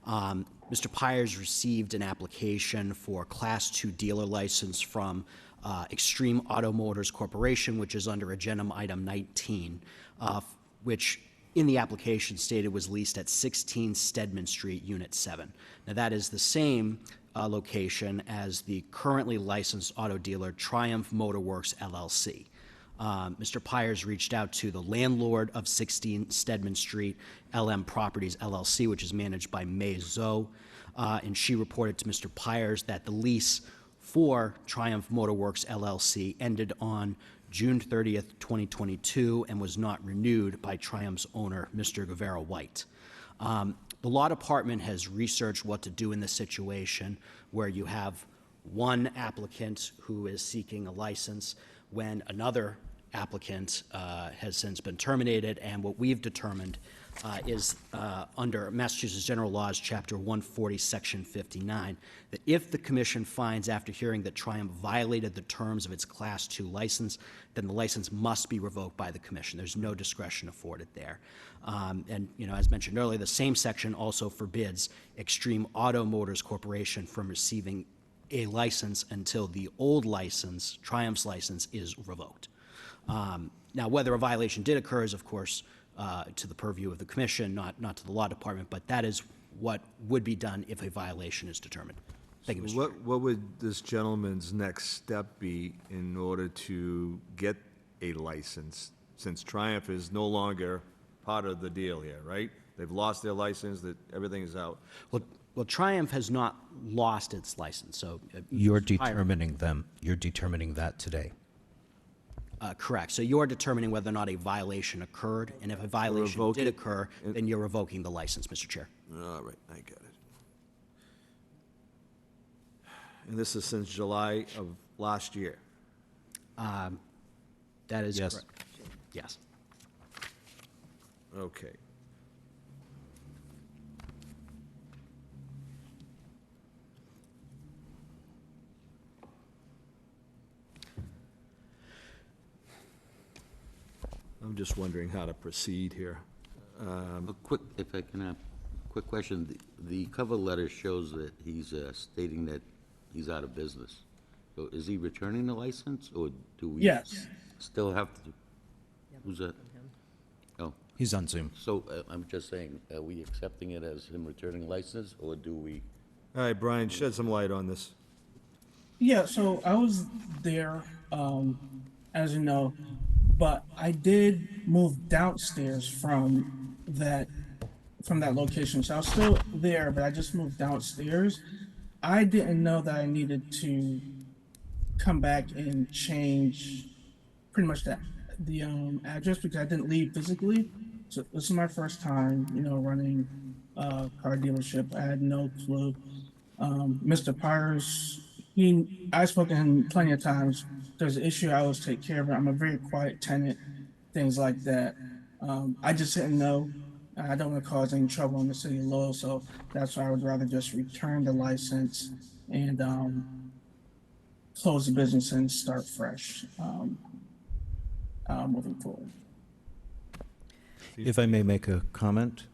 Mr. Pyers received an application for Class 2 dealer license from Extreme Auto Motors Corporation, which is under Agenda Item 19, which in the application stated was leased at 16 Stedman Street, Unit 7. Now, that is the same location as the currently licensed auto dealer Triumph Motor Works LLC. Mr. Pyers reached out to the landlord of 16 Stedman Street, LM Properties LLC, which is managed by May Zoe, and she reported to Mr. Pyers that the lease for Triumph Motor Works LLC ended on June 30th, 2022, and was not renewed by Triumph's owner, Mr. Guevara White. The law department has researched what to do in this situation where you have one applicant who is seeking a license when another applicant has since been terminated, and what we've determined is under Massachusetts General Laws, Chapter 140, Section 59, that if the commission finds after hearing that Triumph violated the terms of its Class 2 license, then the license must be revoked by the commission. There's no discretion afforded there. And, you know, as mentioned earlier, the same section also forbids Extreme Auto Motors Corporation from receiving a license until the old license, Triumph's license, is revoked. Now, whether a violation did occur is, of course, to the purview of the commission, not to the law department, but that is what would be done if a violation is determined. Thank you, Mr. Chair. What would this gentleman's next step be in order to get a license, since Triumph is no longer part of the deal here, right? They've lost their license, that everything is out. Well, Triumph has not lost its license, so. You're determining You're determining that today. Correct. So you're determining whether or not a violation occurred, and if a violation did occur, then you're revoking the license, Mr. Chair. All right, I get it. And this is since July of last year? That is correct. Yes. Okay. I'm just wondering how to proceed here. If I can have a quick question. The cover letter shows that he's stating that he's out of business. So is he returning the license, or do we Yes. still have to? Who's that? Oh. He's on Zoom. So I'm just saying, are we accepting it as him returning the license, or do we? All right, Brian, shed some light on this. Yeah, so I was there, as you know, but I did move downstairs from that location. So I was still there, but I just moved downstairs. I didn't know that I needed to come back and change pretty much the address, because I didn't leave physically. So this is my first time, running a car dealership. I had no clue. Mr. Pyers, I spoke to him plenty of times. There's an issue, I always take care of it. I'm a very quiet tenant, things like that. I just didn't know. I don't want to cause any trouble in the city of Lowell, so that's why I would rather just return the license and close the business and start fresh moving forward. If I may make a comment?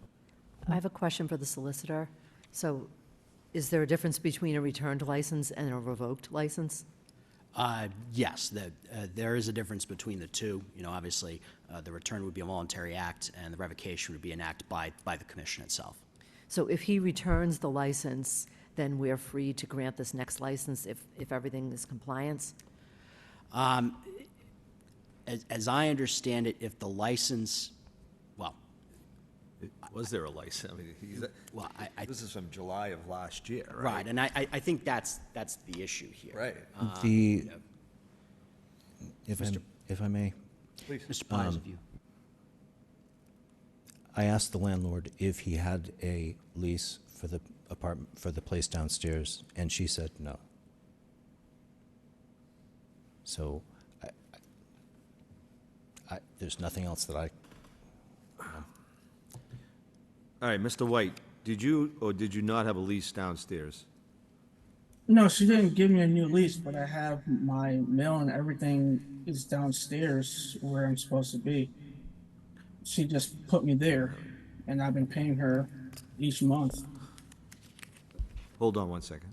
I have a question for the solicitor. So is there a difference between a returned license and a revoked license? Yes, there is a difference between the two. Obviously, the return would be a voluntary act, and the revocation would be an act by the commission itself. So if he returns the license, then we're free to grant this next license if everything is compliance? As I understand it, if the license, well. Was there a license? I mean, this is from July of last year, right? Right, and I think that's the issue here. Right. If I may. Please. Mr. Pyers, if you. I asked the landlord if he had a lease for the apartment, for the place downstairs, and she said no. So, there's nothing else that I. All right, Mr. White, did you or did you not have a lease downstairs? No, she didn't give me a new lease, but I have my mail and everything is downstairs where I'm supposed to be. She just put me there, and I've been paying her each month. Hold on one second.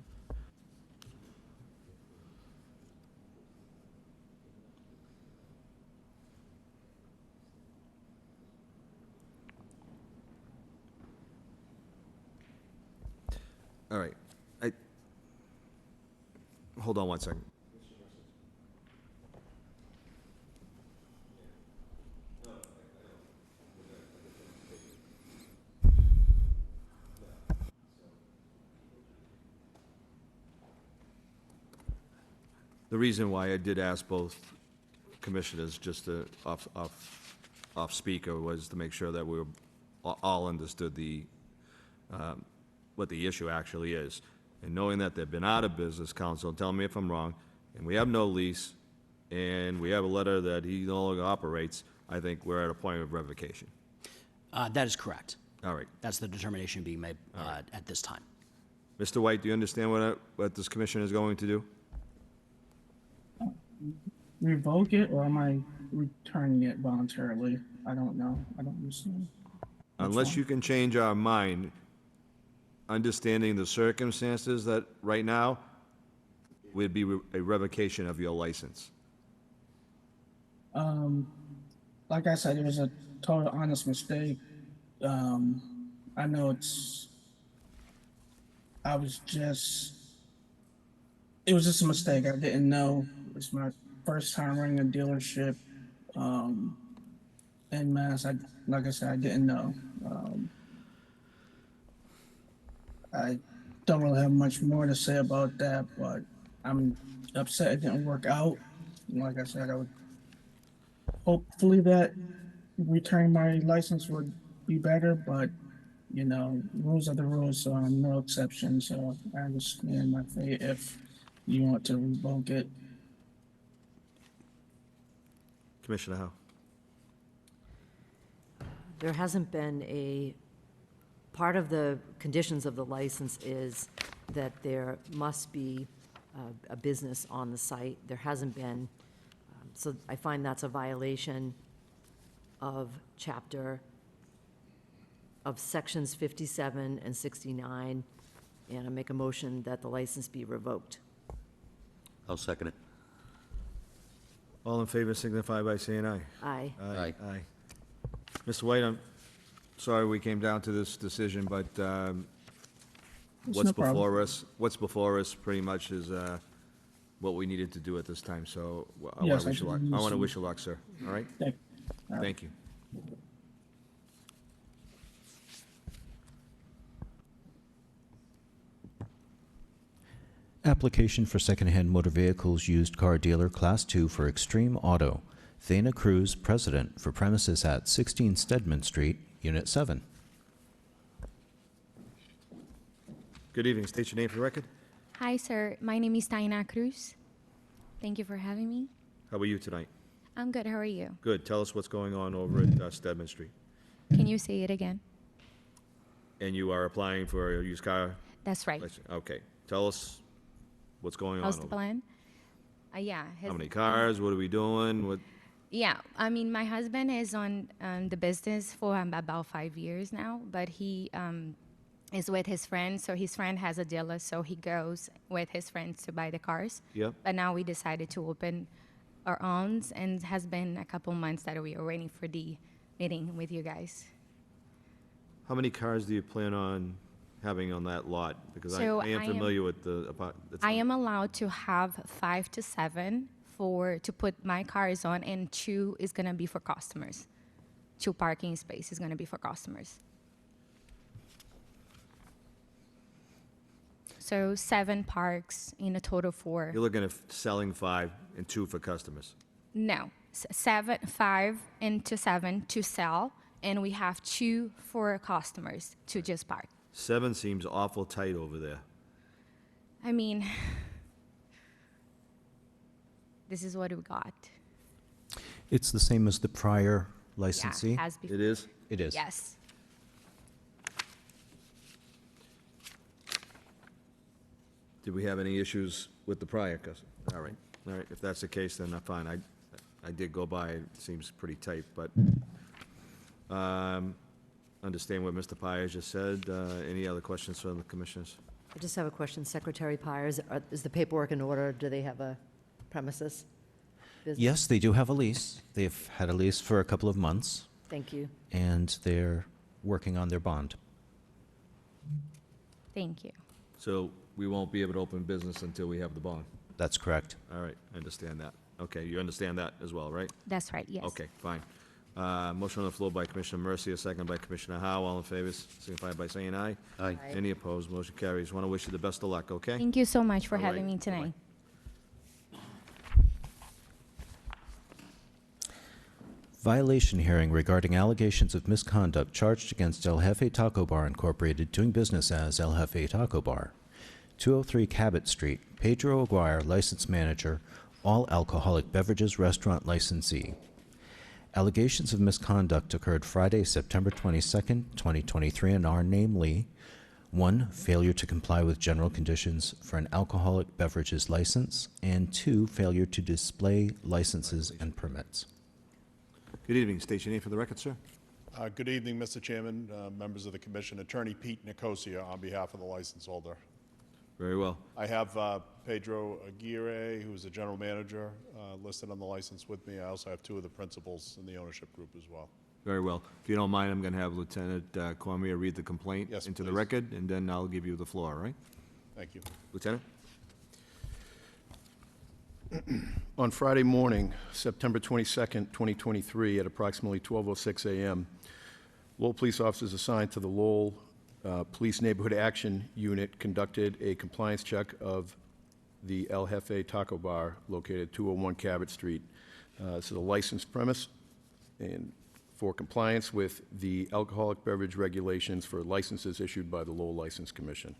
All right. Hold on one second. The reason why I did ask both commissioners just to off speaker was to make sure that we were all understood what the issue actually is. And knowing that they've been out of business, counsel, tell me if I'm wrong, and we have no lease, and we have a letter that he no longer operates, I think we're at a point of revocation. That is correct. All right. That's the determination being made at this time. Mr. White, do you understand what this commission is going to do? Revoke it, or am I returning it voluntarily? I don't know. I don't understand. Unless you can change our mind, understanding the circumstances that right now would be a revocation of your license. Like I said, it was a total honest mistake. I know it was just a mistake. I didn't know. It's my first time running a dealership in Mass. Like I said, I didn't know. I don't really have much more to say about that, but I'm upset it didn't work out. Like I said, I would hopefully that returning my license would be better, but you know, rules are the rules, so I'm no exception. So I understand my fate if you want to revoke it. Commissioner Howe. There hasn't been part of the conditions of the license is that there must be a business on the site. There hasn't been, so I find that's a violation of sections 57 and 69, and I make a motion that the license be revoked. I'll second it. All in favor signify by saying aye. Aye. Aye. Aye. Mr. White, I'm sorry we came down to this decision, but what's before us? What's before us pretty much is what we needed to do at this time. So I want to wish you luck. I want to wish you luck, sir. All right. Thank you. Application for secondhand motor vehicles used car dealer Class 2 for Extreme Auto. Thana Cruz, President, for premises at 16 Stedman Street, Unit 7. Good evening. State your name for the record. Hi, sir. My name is Taina Cruz. Thank you for having me. How are you tonight? I'm good. How are you? Good. Tell us what's going on over at Stedman Street. Can you say it again? And you are applying for a used car? That's right. Okay. Tell us what's going How's on the over. plan? Yeah. How many cars? What are we doing? What? Yeah. I mean, my husband is on the business for about 5 years now, but he is with his friend. So his friend has a dealer, so he goes with his friends to buy the cars. Yep. But now we decided to open our own, and it has been a couple months that we are waiting for the meeting with you guys. How many cars do you plan on having on that lot? Because So I am familiar with the. I am allowed to have 5 to 7 to put my cars on, and 2 is gonna be for customers. 2 parking spaces is gonna be for customers. So 7 parks in a total 4. You're looking at selling 5 and 2 for customers. No, 5 into 7 to sell, and we have 2 for customers to just park. 7 seems awful tight over there. I mean, this is what we got. It's the same as the prior licensee? as before. It is? It is. Yes. Did we have any issues with the prior customer? All right. All right. If that's the case, then I'm fine. I did go by. It seems pretty tight, but understand what Mr. Pires just said. Any other questions from the commissioners? I just have a question. Secretary Pires, is the paperwork in order? Do they have a premises? business? Yes, they do have a lease. They've had a lease for a couple of months, Thank you. and they're working on their bond. Thank you. So we won't be able to open business until we have the bond. That's correct. All right, I understand that. Okay, you understand that as well, right? That's right, yes. Okay, fine. Motion on the floor by Commissioner Mercia, second by Commissioner Howe. All in favor, signify by saying aye. Aye. Any opposed? Motion carries. Want to wish you the best of luck, okay? Thank you so much for All having right, me tonight. Violation hearing regarding allegations of misconduct charged against El Jefe Taco Bar Incorporated, doing business as El Jefe Taco Bar. 203 Cabot Street, Pedro Aguirre, license manager, all alcoholic beverages restaurant licensee. Allegations of misconduct occurred Friday, September 22nd, 2023, and are namely: 1. Failure to comply with general conditions for an alcoholic beverages license, and 2. Failure to display licenses and permits. Good evening. State your name for the record, sir. Good evening, Mr. Chairman, members of the commission. Attorney Pete Nicosia on behalf of the license holder. Very well. I have Pedro Aguirre, who's the general manager, listed on the license with me. I also have two of the principals in the ownership group as well. Very well. If you don't mind, I'm going to have Lieutenant Cormier read the complaint into the please. record, and then I'll give you the floor, all right? Thank you. Lieutenant? On Friday morning, September 22nd, 2023, at approximately 12:06 a.m., Lowell police officers assigned to the Lowell Police Neighborhood Action Unit conducted a compliance check of the El Jefe Taco Bar located at 201 Cabot Street. This is a licensed premise and for compliance with the alcoholic beverage regulations for licenses issued by the Lowell License Commission.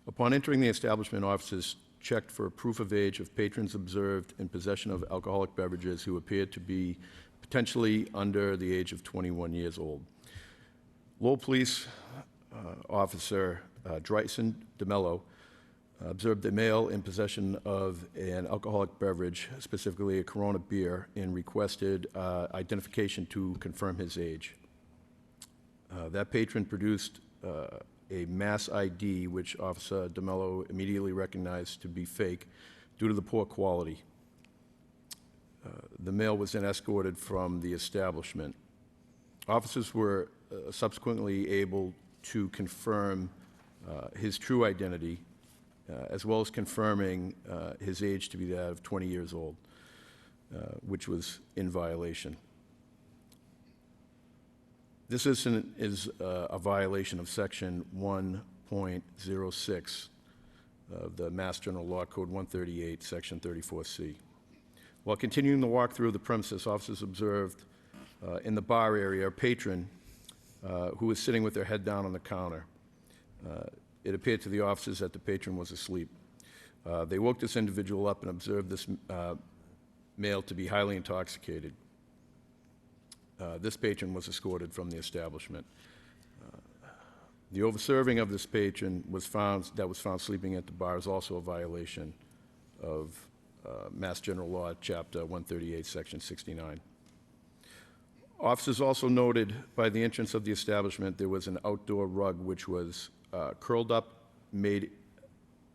Upon entering the establishment, officers checked for proof of age of patrons observed in possession of alcoholic beverages who appeared to be potentially under the age of 21 years old. Lowell Police Officer Dryson DeMello observed a male in possession of an alcoholic beverage, specifically a Corona beer, and requested identification to confirm his age. That patron produced a mass ID, which Officer DeMello immediately recognized to be fake due to the poor quality. The male was then escorted from the establishment. Officers were subsequently able to confirm his true identity, as well as confirming his age to be that of 20 years old, which was in violation. This is a violation of Section 1.06 of the Mass General Law, Code 138, Section 34C. While continuing the walkthrough of the premises, officers observed in the bar area a patron who was sitting with their head down on the counter. It appeared to the officers that the patron was asleep. They woke this individual up and observed this male to be highly intoxicated. This patron was escorted from the establishment. The overserving of this patron was found sleeping at the bar is also a violation of Mass General Law, Chapter 138, Section 69. Officers also noted by the entrance of the establishment there was an outdoor rug which was curled up,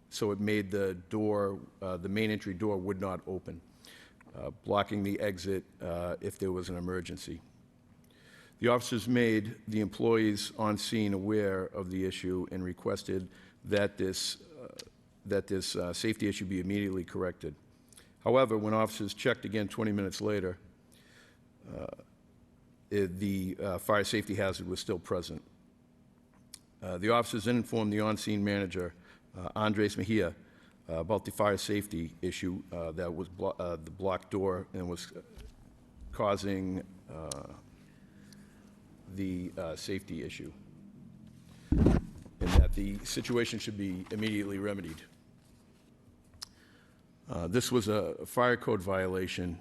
so it made the door, the main entry door would not open, blocking the exit if there was an emergency. The officers made the employees on scene aware of the issue and requested that this safety issue be immediately corrected. However, when officers checked again 20 minutes later, the fire safety hazard was still present. The officers then informed the on-scene manager, Andres Mejia, about the fire safety issue that was the blocked door and was causing the safety issue, and that the situation should be immediately remedied. This was a fire code violation,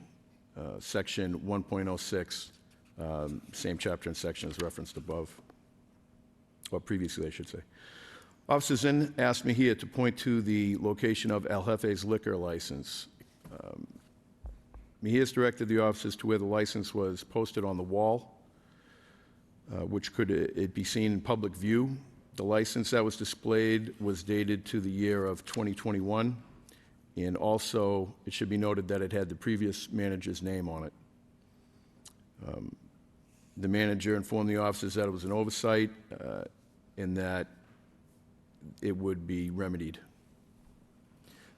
Section 1.06, same chapter and section as referenced above, or previously, I should say. Officers then asked Mejia to point to the location of El Jefe's liquor license. Mejia's directed the officers to where the license was posted on the wall, which could it be seen in public view. The license that was displayed was dated to the year of 2021, and also it should be noted that it had the previous manager's name on it. The manager informed the officers that it was an oversight and that it would be remedied.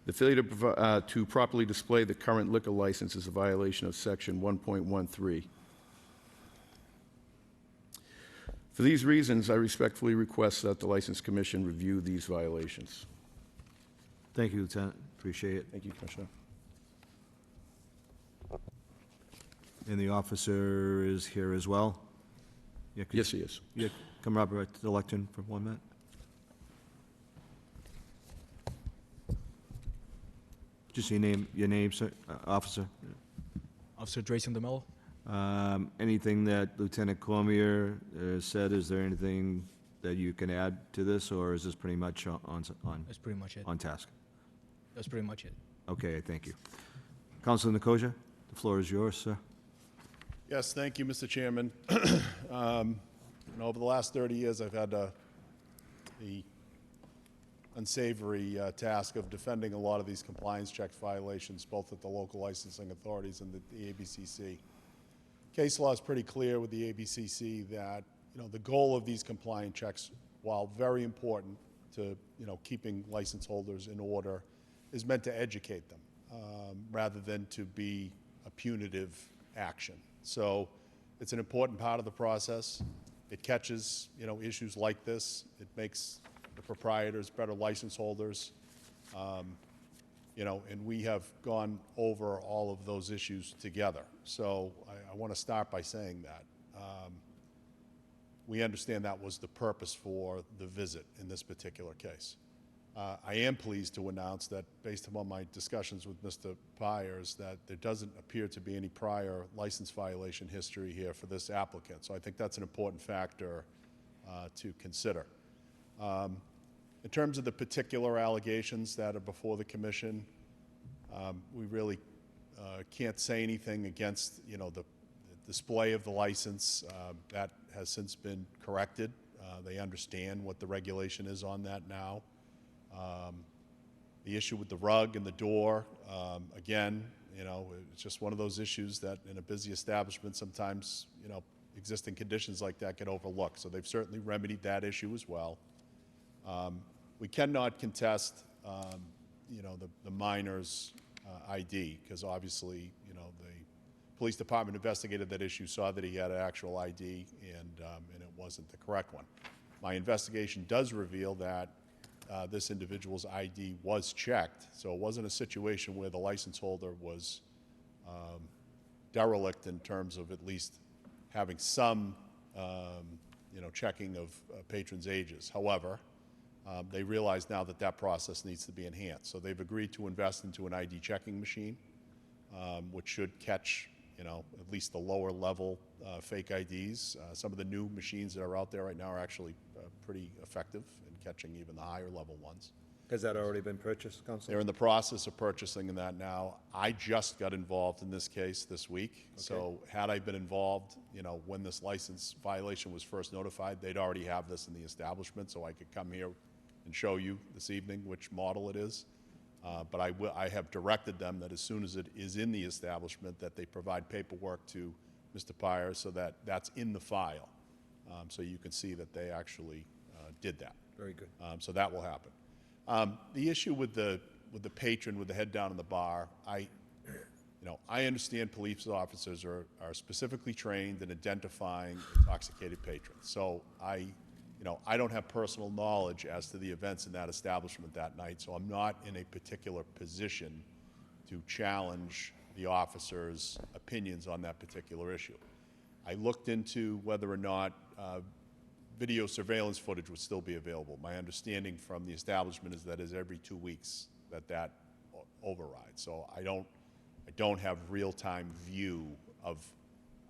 The failure to properly display the current liquor license is a violation of Section 1.13. For these reasons, I respectfully request that the License Commission review these violations. Thank you, Lieutenant. Appreciate it. Thank you, Commissioner. And the officer is here as well? Yeah, could- Yes, he is. Yeah, come up right to the lectern for 1 minute. Just your name, sir, officer. Officer Drayson DeMello. Anything that Lieutenant Cormier said, is there anything that you can add to this, or is this pretty much on That's pretty much it. on task? That's pretty much it. Okay, thank you. Councilor Nicosia, the floor is yours, sir. Yes, thank you, Mr. Chairman. Over the last 30 years, I've had the unsavory task of defending a lot of these compliance check violations, both at the local licensing authorities and the ABCC. Case law is pretty clear with the ABCC that the goal of these compliance checks, while very important to keeping license holders in order, is meant to educate them rather than to be a punitive action. So it's an important part of the process. It catches issues like this. It makes the proprietors better license holders. And we have gone over all of those issues together. So I want to start by saying that. We understand that was the purpose for the visit in this particular case. I am pleased to announce that, based upon my discussions with Mr. Byers, that there doesn't appear to be any prior license violation history here for this applicant. So I think that's an important factor to consider. In terms of the particular allegations that are before the commission, we really can't say anything against the display of the license. That has since been corrected. They understand what the regulation is on that now. The issue with the rug and the door, again, it's just one of those issues that in a busy establishment sometimes, existing conditions like that get overlooked. So they've certainly remedied that issue as well. We cannot contest, the minor's ID, because obviously, the police department investigated that issue, saw that he had an actual ID, and it wasn't the correct one. My investigation does reveal that this individual's ID was checked, so it wasn't a situation where the license holder was derelict in terms of at least having some, checking of patrons' ages. However, they realize now that that process needs to be enhanced. So they've agreed to invest into an ID checking machine, which should catch, at least the lower level fake IDs. Some of the new machines that are out there right now are actually pretty effective in catching even the higher level ones. Has that already been purchased, Councilor? They're in the process of purchasing that now. I just got involved in this case this week. Okay. So had I been involved, when this license violation was first notified, they'd already have this in the establishment, so I could come here and show you this evening which model it is. But I have directed them that as soon as it is in the establishment, that they provide paperwork to Mr. Byers so that that's in the file. So you can see that they actually did that. Very good. So that will happen. The issue with the patron with the head down in the bar, I understand police officers are specifically trained in identifying intoxicated patrons. So I don't have personal knowledge as to the events in that establishment that night, so I'm not in a particular position to challenge the officers' opinions on that particular issue. I looked into whether or not video surveillance footage would still be available. My understanding from the establishment is that is every 2 weeks that overrides. So I don't have real-time view of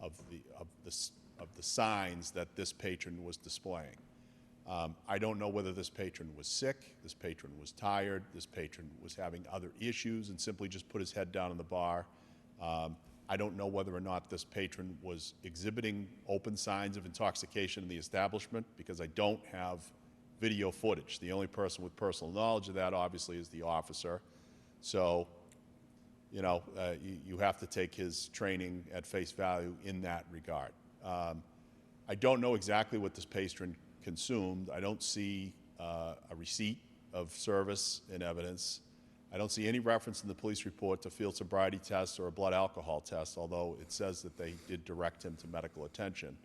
the signs that this patron was displaying. I don't know whether this patron was sick, this patron was tired, this patron was having other issues and simply just put his head down in the bar. I don't know whether or not this patron was exhibiting open signs of intoxication in the establishment, because I don't have video footage. The only person with personal knowledge of that, obviously, is the officer. So, you have to take his training at face value in that regard. I don't know exactly what this patron consumed. I don't see a receipt of service in evidence. I don't see any reference in the police report to field sobriety tests or a blood alcohol test, although it says that they did direct him to medical attention.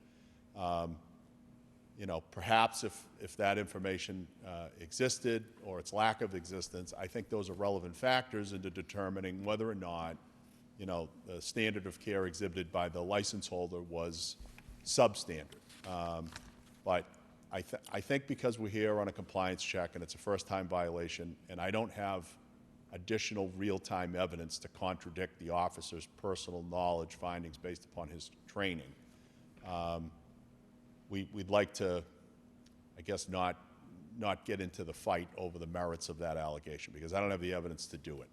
You know, perhaps if that information existed or its lack of existence, I think those are relevant factors into determining whether or not, you know, the standard of care exhibited by the license holder was substandard. But I think because we're here on a compliance check and it's a first-time violation, and I don't have additional real-time evidence to contradict the officer's personal knowledge findings based upon his training, we'd like to, I guess, not get into the fight over the merits of that allegation, because I don't have the evidence to do it.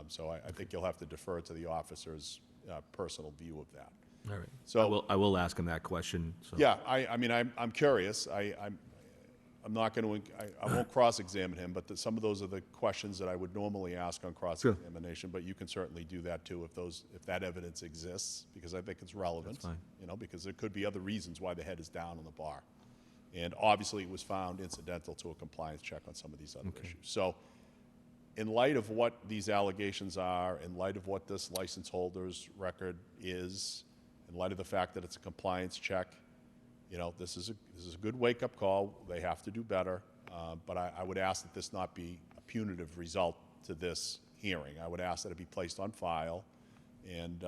So I think you'll have to defer to the officer's personal view of that. All right. So I will ask him that question. So. yeah, I mean, I'm curious. I'm not going to, I won't cross-examine him, but some of those are the questions that I would normally ask on cross-examination, but you can certainly do that too if that evidence exists, because I think it's relevant. That's fine. You know, because there could be other reasons why the head is down on the bar. And obviously, it was found incidental to a compliance check on some of these other issues. So in light of what these allegations are, in light of what this license holder's record is, in light of the fact that it's a compliance check, you know, this is a good wake-up call. They have to do better. But I would ask that this not be a punitive result to this hearing. I would ask that it be placed on file, and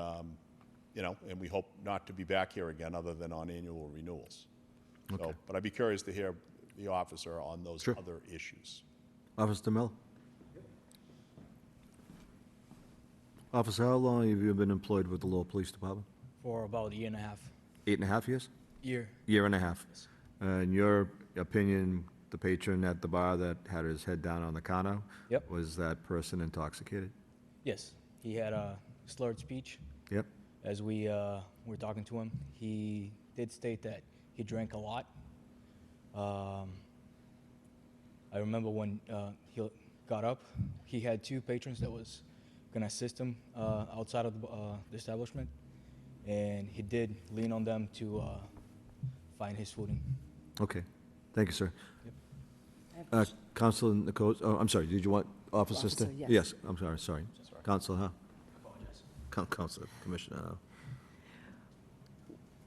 you know, and we hope not to be back here again other than on annual renewals. Okay. So, but I'd be curious to hear the officer on those other issues. Officer DeMello? Officer, how long have you been employed with the Lowell Police Department? For about a year and a half. 8.5 years? Year. Year and a half. In your opinion, the patron at the bar that had his head down on the counter, Yep. was that person intoxicated? Yes, he had a slurred speech. Yep. As we were talking to him, he did state that he drank a lot. I remember when he got up, he had two patrons that was gonna assist him outside of the establishment, and he did lean on them to find his footing. Okay. Thank you, sir. Counsel Nicole, oh, I'm sorry, did you want officers to? Officer, yes. Yes, I'm sorry. Counsel, huh? Counsel, Commissioner.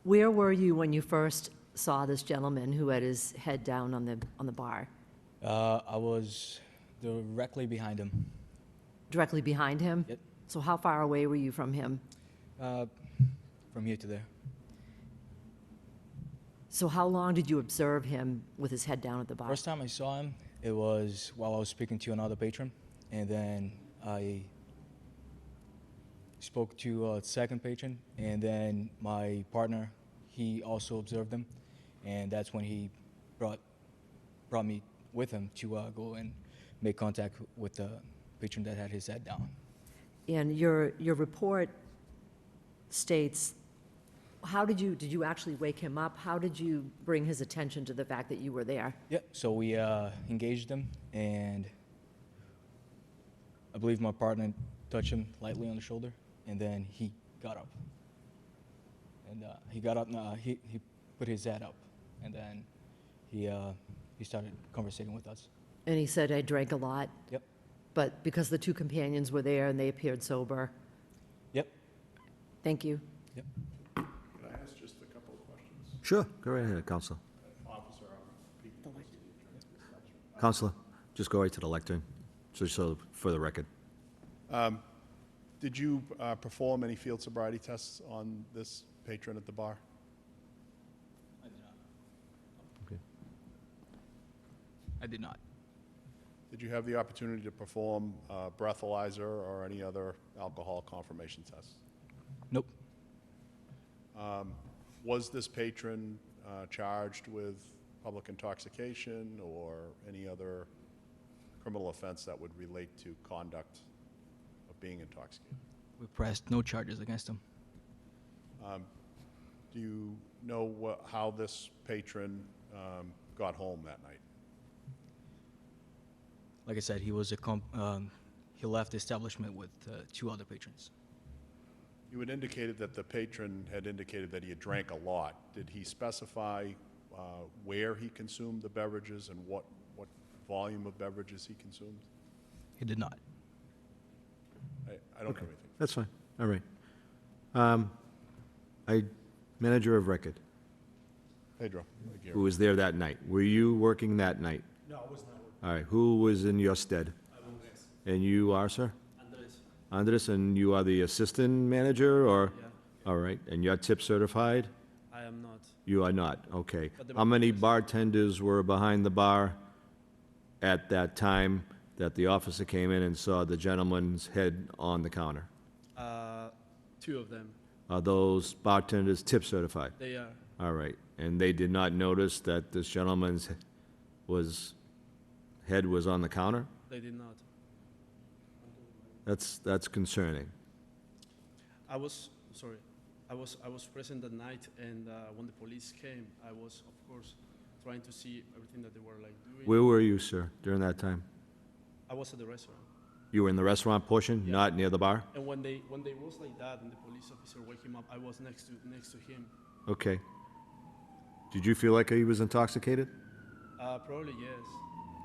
Where were you when you first saw this gentleman who had his head down on the bar? I was directly behind him. Directly behind him? Yep. So how far away were you from him? From here to there. So how long did you observe him with his head down at the bar? First time I saw him, it was while I was speaking to another patron, and then I spoke to a second patron, and then my partner, he also observed him, and that's when he brought me with him to go and make contact with the patron that had his head down. And your report states, did you actually wake him up? How did you bring his attention to the fact that you were there? Yep, so we engaged him, and I believe my partner touched him lightly on the shoulder, and then he got up. And he got up, he put his head up, and then he started conversating with us. And he said, I drank a lot? Yep. But because the two companions were there and they appeared sober? Yep. Thank you. Yep. Can I ask just a couple of questions? Sure, go right ahead, Counselor. Officer, Counselor, just go right to the lectern, so for the record. did you perform any field sobriety tests on this patron at the bar? I did not. Okay. I did not. Did you have the opportunity to perform breathalyzer or any other alcohol confirmation tests? Nope. Was this patron charged with public intoxication or any other criminal offense that would relate to conduct of being intoxicated? We pressed no charges against him. Do you know how this patron got home that night? Like I said, he was he left the establishment with two other patrons. You had indicated that the patron had indicated that he had drank a lot. Did he specify where he consumed the beverages and what volume of beverages he consumed? He did not. I don't have anything. That's fine, all right. Manager of record, Pedro, right here. who was there that night, were you working that night? No, I was not working. All right, who was in your stead? Andres. And you are, sir? Andres. Andres, and you are the assistant manager, or? Yeah. All right, and you're tip certified? I am not. You are not, okay. But the How many bartenders were behind the bar at that time that the officer came in and saw the gentleman's head on the counter? Two of them. Are those bartenders tip certified? They are. All right, and they did not notice that this gentleman's head was on the counter? They did not. That's concerning. I was sorry. I was present that night, and when the police came, I was of course trying to see everything that they were like doing. Where were you, sir, during that time? I was at the restaurant. You were in the restaurant portion, not near the bar? And when they was like that, and the police officer wake him up, I was next to him. Okay. Did you feel like he was intoxicated? Probably yes.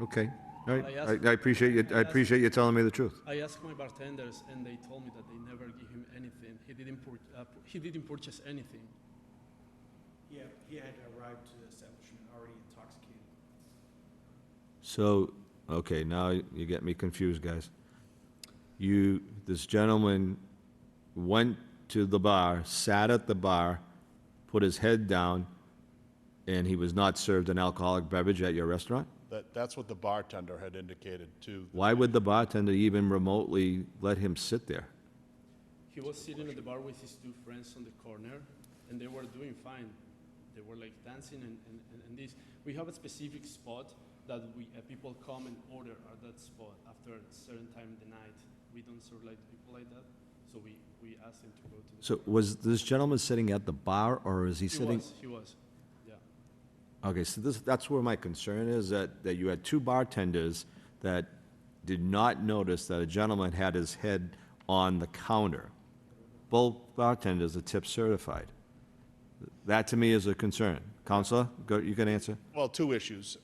Okay, all right. I asked- I appreciate you, I appreciate you telling me the truth. I asked my bartenders, and they told me that they never give him anything. He didn't purchase anything. Yeah, he had arrived to the establishment already intoxicated. So, okay, now you get me confused, guys. This gentleman went to the bar, sat at the bar, put his head down, and he was not served an alcoholic beverage at your restaurant? That's what the bartender had indicated too. Why would the bartender even remotely let him sit there? He was sitting at the bar with his two friends on the corner, and they were doing fine. They were like dancing and this. We have a specific spot that people come and order at that spot after a certain time in the night. We don't serve like people like that, so we asked him to go to the So was this gentleman sitting at the bar, or is he sitting? He was, yeah. Okay, so that's where my concern is, that you had two bartenders that did not notice that a gentleman had his head on the counter. Both bartenders are tip certified. That to me is a concern. Counselor, you can answer? Well, two issues.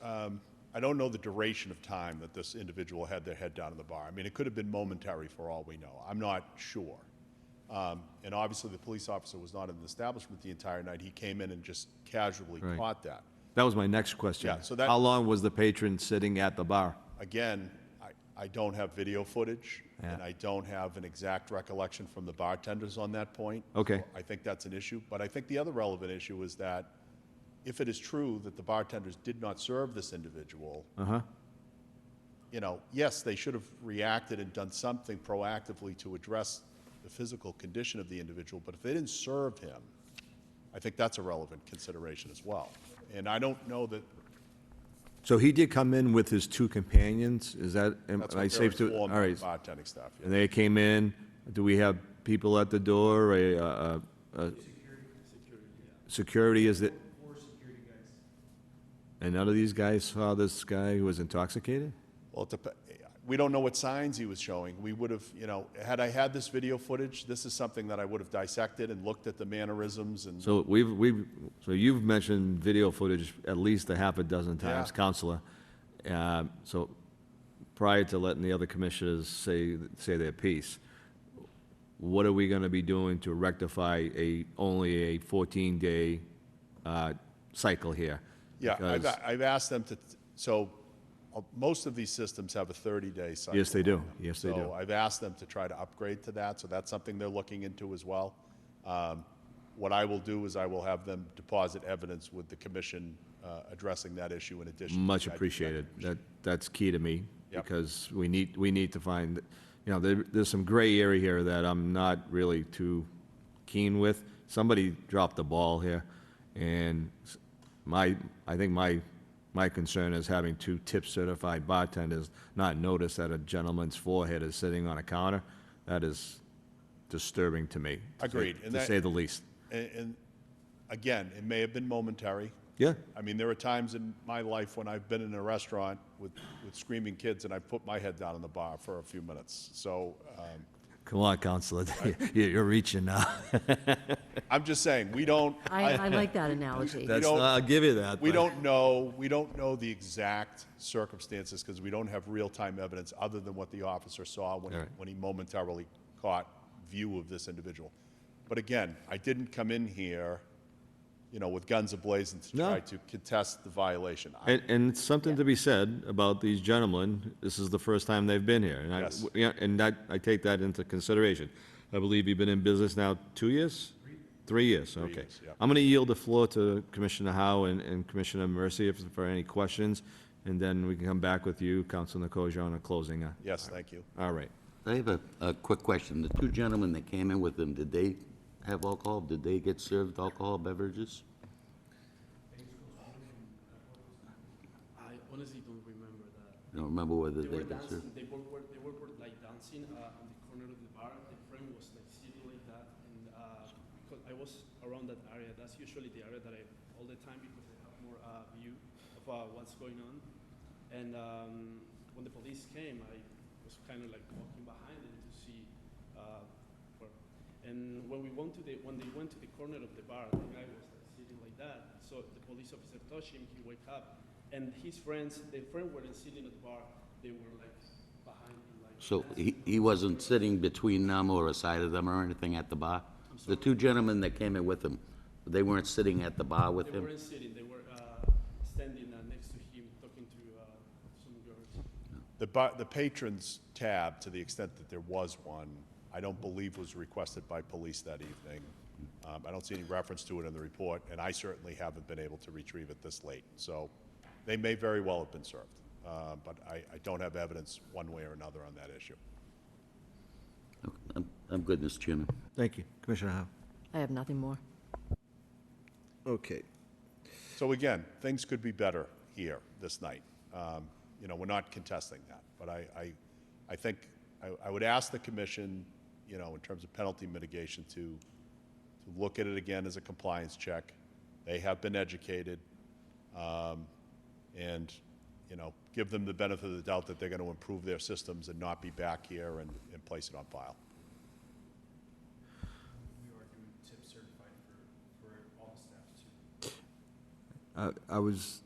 I don't know the duration of time that this individual had their head down in the bar. I mean, it could have been momentary for all we know. I'm not sure. And obviously, the police officer was not in the establishment the entire night. He came in and just casually Right. caught that. That was my next question. Yeah, so that- How long was the patron sitting at the bar? Again, I don't have video footage, Yeah. and I don't have an exact recollection from the bartenders on that point. Okay. So I think that's an issue. But I think the other relevant issue is that if it is true that the bartenders did not serve this individual, Uh-huh. Yes, they should have reacted and done something proactively to address the physical condition of the individual, but if they didn't serve him, I think that's a relevant consideration as well. And I don't know that So he did come in with his two companions, is that, am that's I what they're safe to? informed All by right, the bartending staff. Yeah. and they came in, do we have people at the door, security, is it? And none of these guys saw this guy who was intoxicated? Well, we don't know what signs he was showing. We would have, had I had this video footage, this is something that I would have dissected and looked at the mannerisms and. So so you've mentioned video footage at least a half a dozen times, Yeah. Counselor. So prior to letting the other commissioners say their piece, what are we gonna be doing to rectify only a 14-day cycle here? Yeah, Because- I've asked them to, so most of these systems have a 30-day cycle. Yes, they do. on them. Yes, they do. So I've asked them to try to upgrade to that, so that's something they're looking into as well. What I will do is I will have them deposit evidence with the commission addressing that issue in addition. to Much the guidance appreciated. recommendation. That's key to me, Yep. because we need to find, there's some gray area here that I'm not really too keen with. Somebody dropped the ball here, and I think my concern is having two tip-certified bartenders not notice that a gentleman's forehead is sitting on a counter. That is disturbing to me. Agreed. To say the least. And again, it may have been momentary. Yeah. I mean, there are times in my life when I've been in a restaurant with screaming kids and I put my head down in the bar for a few minutes. So, Come on, Counselor, you're reaching now. I'm just saying, we don't. I like that analogy. That's, I'll give you that. We but- don't know the exact circumstances because we don't have real-time evidence other than what the officer saw when, All right. when he momentarily caught view of this individual. But again, I didn't come in here, with guns ablazing to No. try to contest the violation. And it's something to be said about these gentlemen. This is the first time they've been here. And Yes. I take that into consideration. I believe you've been in business now 2 years? 3 years, okay. years, yeah. I'm going to yield the floor to Commissioner Howe and Commissioner Mercy for any questions, and then we can come back with you, Counsel Nicosia, on a closing. Yes, thank you. All right. I have a quick question. The two gentlemen that came in with him, did they have alcohol? Did they get served alcohol beverages? I honestly don't remember that. You don't remember whether They they were got dancing, served? they were like dancing on the corner of the bar. The friend was like sitting like that, and because I was around that area, that's usually the area that I all the time because I have more view of what's going on. And when the police came, I was kind of like walking behind them to see. And when they went to the corner of the bar, the guy was like sitting like that. So the police officer touched him. He wake up. And his friends, the friend weren't sitting at the bar, they were like behind him. Like So he wasn't sitting between them or aside of them or anything at the bar? The two gentlemen that came in with him, they weren't sitting at the bar with they him? weren't sitting, they were standing next to him, talking to some girls. The patrons tab, to the extent that there was one, I don't believe was requested by police that evening. I don't see any reference to it in the report, and I certainly haven't been able to retrieve it this late. So they may very well have been served, but I don't have evidence one way or another on that issue. I'm good, Mr. Chairman. Thank you. Commissioner Howe. I have nothing more. Okay. So again, things could be better here this night. We're not contesting that, but I think I would ask the commission, in terms of penalty mitigation, to look at it again as a compliance check. They have been educated, and give them the benefit of the doubt that they're going to improve their systems and not be back here and place it on file. We are doing tip certified for all the staff too. I was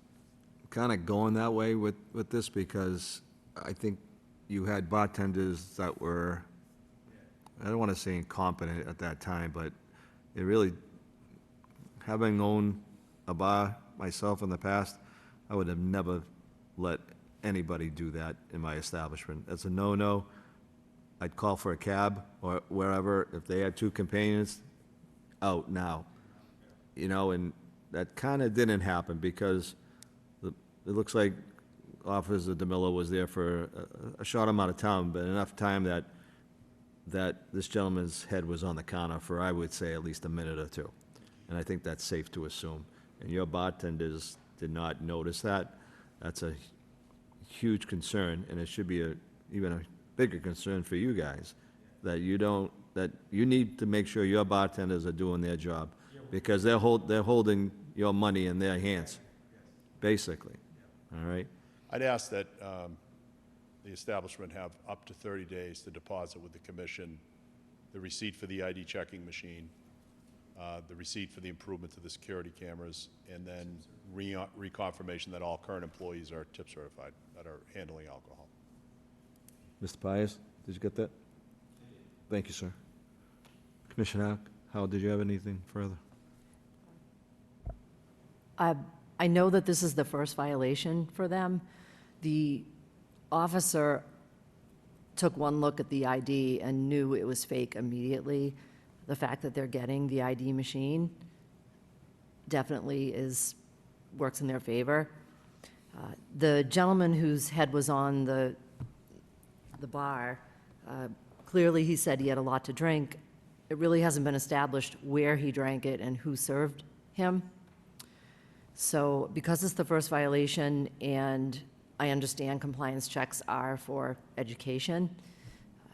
kind of going that way with this because I think you had bartenders that were, I don't want to say incompetent at that time, but it really, having owned a bar myself in the past, I would have never let anybody do that in my establishment. That's a no-no. I'd call for a cab or wherever. If they had two companions, out now. And that kind of didn't happen because it looks like Officer DeMillo was there for a short amount of time, but enough time that this gentleman's head was on the counter for, I would say, at least a minute or two. And I think that's safe to assume. And your bartenders did not notice that. That's a huge concern, and it should be even a bigger concern for you guys, that you need to make sure your bartenders are doing their job, because they're holding your money in their hands, basically. All right? I'd ask that the establishment have up to 30 days to deposit with the commission the receipt for the ID checking machine, the receipt for the improvement to the security cameras, and then reconfirmation that all current employees are tip certified that are handling alcohol. Mr. Pius, did you get that? Thank you, sir. Commissioner Howe, did you have anything further? I know that this is the first violation for them. The officer took one look at the ID and knew it was fake immediately. The fact that they're getting the ID machine definitely works in their favor. The gentleman whose head was on the bar, clearly he said he had a lot to drink. It really hasn't been established where he drank it and who served him. So because it's the first violation, and I understand compliance checks are for education,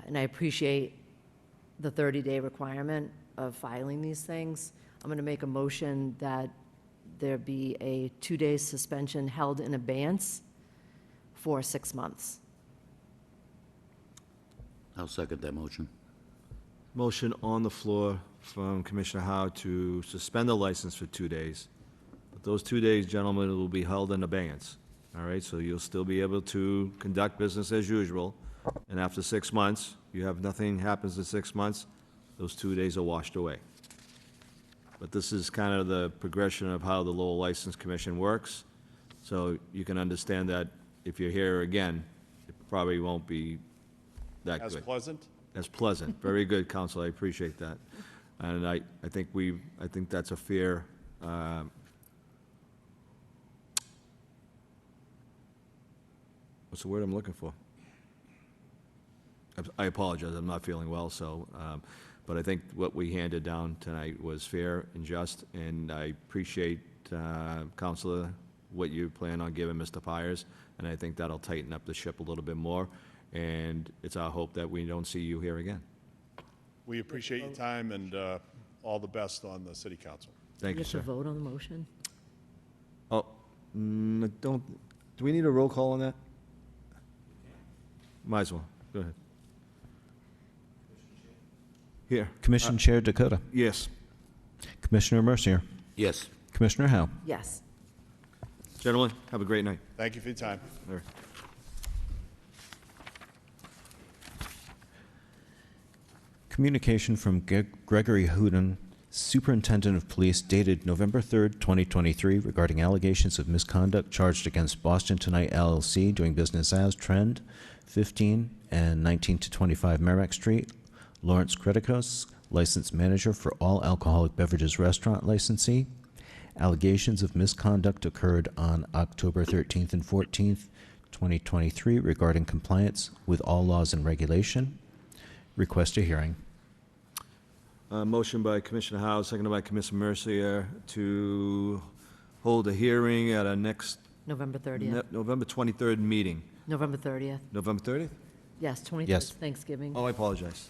and I appreciate the 30-day requirement of filing these things, I'm going to make a motion that there be a 2-day suspension held in abeyance for 6 months. I'll second that motion. Motion on the floor from Commissioner Howe to suspend the license for 2 days. But those 2 days, gentlemen, will be held in abeyance. All right, so you'll still be able to conduct business as usual. And after 6 months, you have nothing happens in 6 months, those 2 days are washed away. But this is kind of the progression of how the Lowell License Commission works. So you can understand that if you're here again, it probably won't be that good. As pleasant? As pleasant. Very good, Counsel. I appreciate that. And I think I think that's a fair, what's the word I'm looking for? I apologize, I'm not feeling well, so, but I think what we handed down tonight was fair and just, and I appreciate, Counselor, what you plan on giving Mr. Pires, and I think that'll tighten up the ship a little bit more, and it's our hope that we don't see you here again. We appreciate your time and all the best on the city council. Thank you, sir. You have to vote on the motion? Oh, do we need a roll call on that? Might as well, go ahead. Here. Commission Chair Dakota. Yes. Commissioner Mercier. Yes. Commissioner Howe. Yes. Gentlemen, have a great night. Thank you for your time. All right. Communication from Gregory Hooden, Superintendent of Police, dated November 3rd, 2023, regarding allegations of misconduct charged against Boston Tonight LLC, doing business as Trend, 15 and 19 to 25 Merrimack Street. Lawrence Kretikos, licensed manager for all alcoholic beverages restaurant licensee. Allegations of misconduct occurred on October 13th and 14th, 2023, regarding compliance with all laws and regulation. Request a hearing. Motion by Commissioner Howe, seconded by Commissioner Mercier to hold a hearing at our next November 30th. November 23rd meeting. November 30th. November 30th? Yes, 23rd, Yes. Thanksgiving. Oh, I apologize.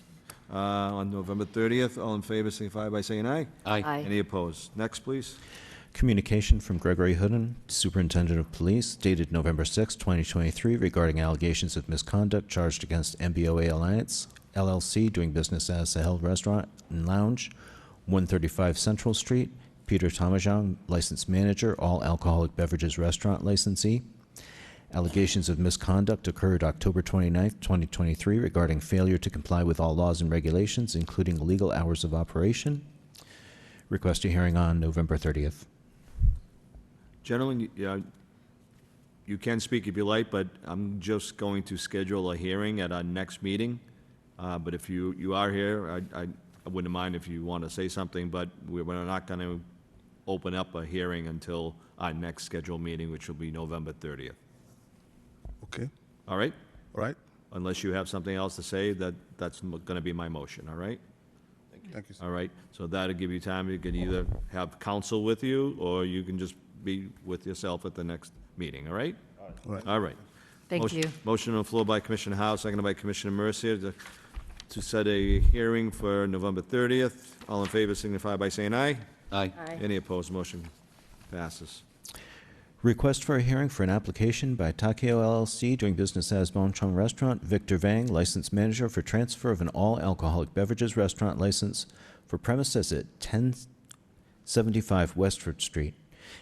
On November 30th, all in favor, signify by saying aye. Aye. Aye. Any opposed? Next, please. Communication from Gregory Hooden, Superintendent of Police, dated November 6, 2023, regarding allegations of misconduct charged against MBOA Alliance, LLC, doing business as Sahel Restaurant and Lounge, 135 Central Street. Peter Tomajong, licensed manager, all alcoholic beverages restaurant licensee. Allegations of misconduct occurred October 29th, 2023, regarding failure to comply with all laws and regulations, including legal hours of operation. Request a hearing on November 30th. Gentlemen, you can speak if you like, but I'm just going to schedule a hearing at our next meeting. But if you are here, I wouldn't mind if you want to say something, but we're not going to open up a hearing until our next scheduled meeting, which will be November 30th. Okay. All right? All right. Unless you have something else to say, that's going to be my motion, all right? Thank you, sir. All right, so that'll give you time, you can either have counsel with you, or you can just be with yourself at the next meeting, all right? All right. All right. Thank Motion- you. Motion on the floor by Commissioner Howe, seconded by Commissioner Mercier to set a hearing for November 30th. All in favor signify by saying aye. Aye. Aye. Any opposed, motion passes. Request for a hearing for an application by Takeo LLC, doing business as Bonchon Restaurant, Victor Vang, licensed manager, for transfer of an all-alcoholic beverages restaurant license for premises at 1075 Westford Street.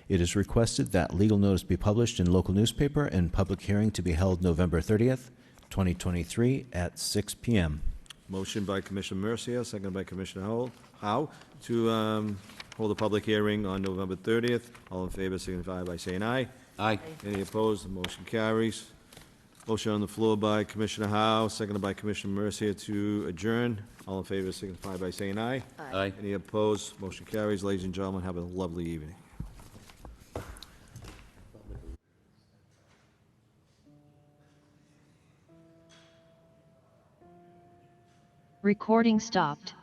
It is requested that legal notice be published in local newspaper and public hearing to be held November 30th, 2023 at 6 p.m. Motion by Commissioner Mercier, seconded by Commissioner Howe, to hold a public hearing on November 30th. All in favor signify by saying aye. Aye. Any opposed? The motion carries. Motion on the floor by Commissioner Howe, seconded by Commissioner Mercier to adjourn. All in favor signify by saying aye. Aye. Any opposed? Motion carries. Ladies and gentlemen, have a lovely evening. Recording stopped.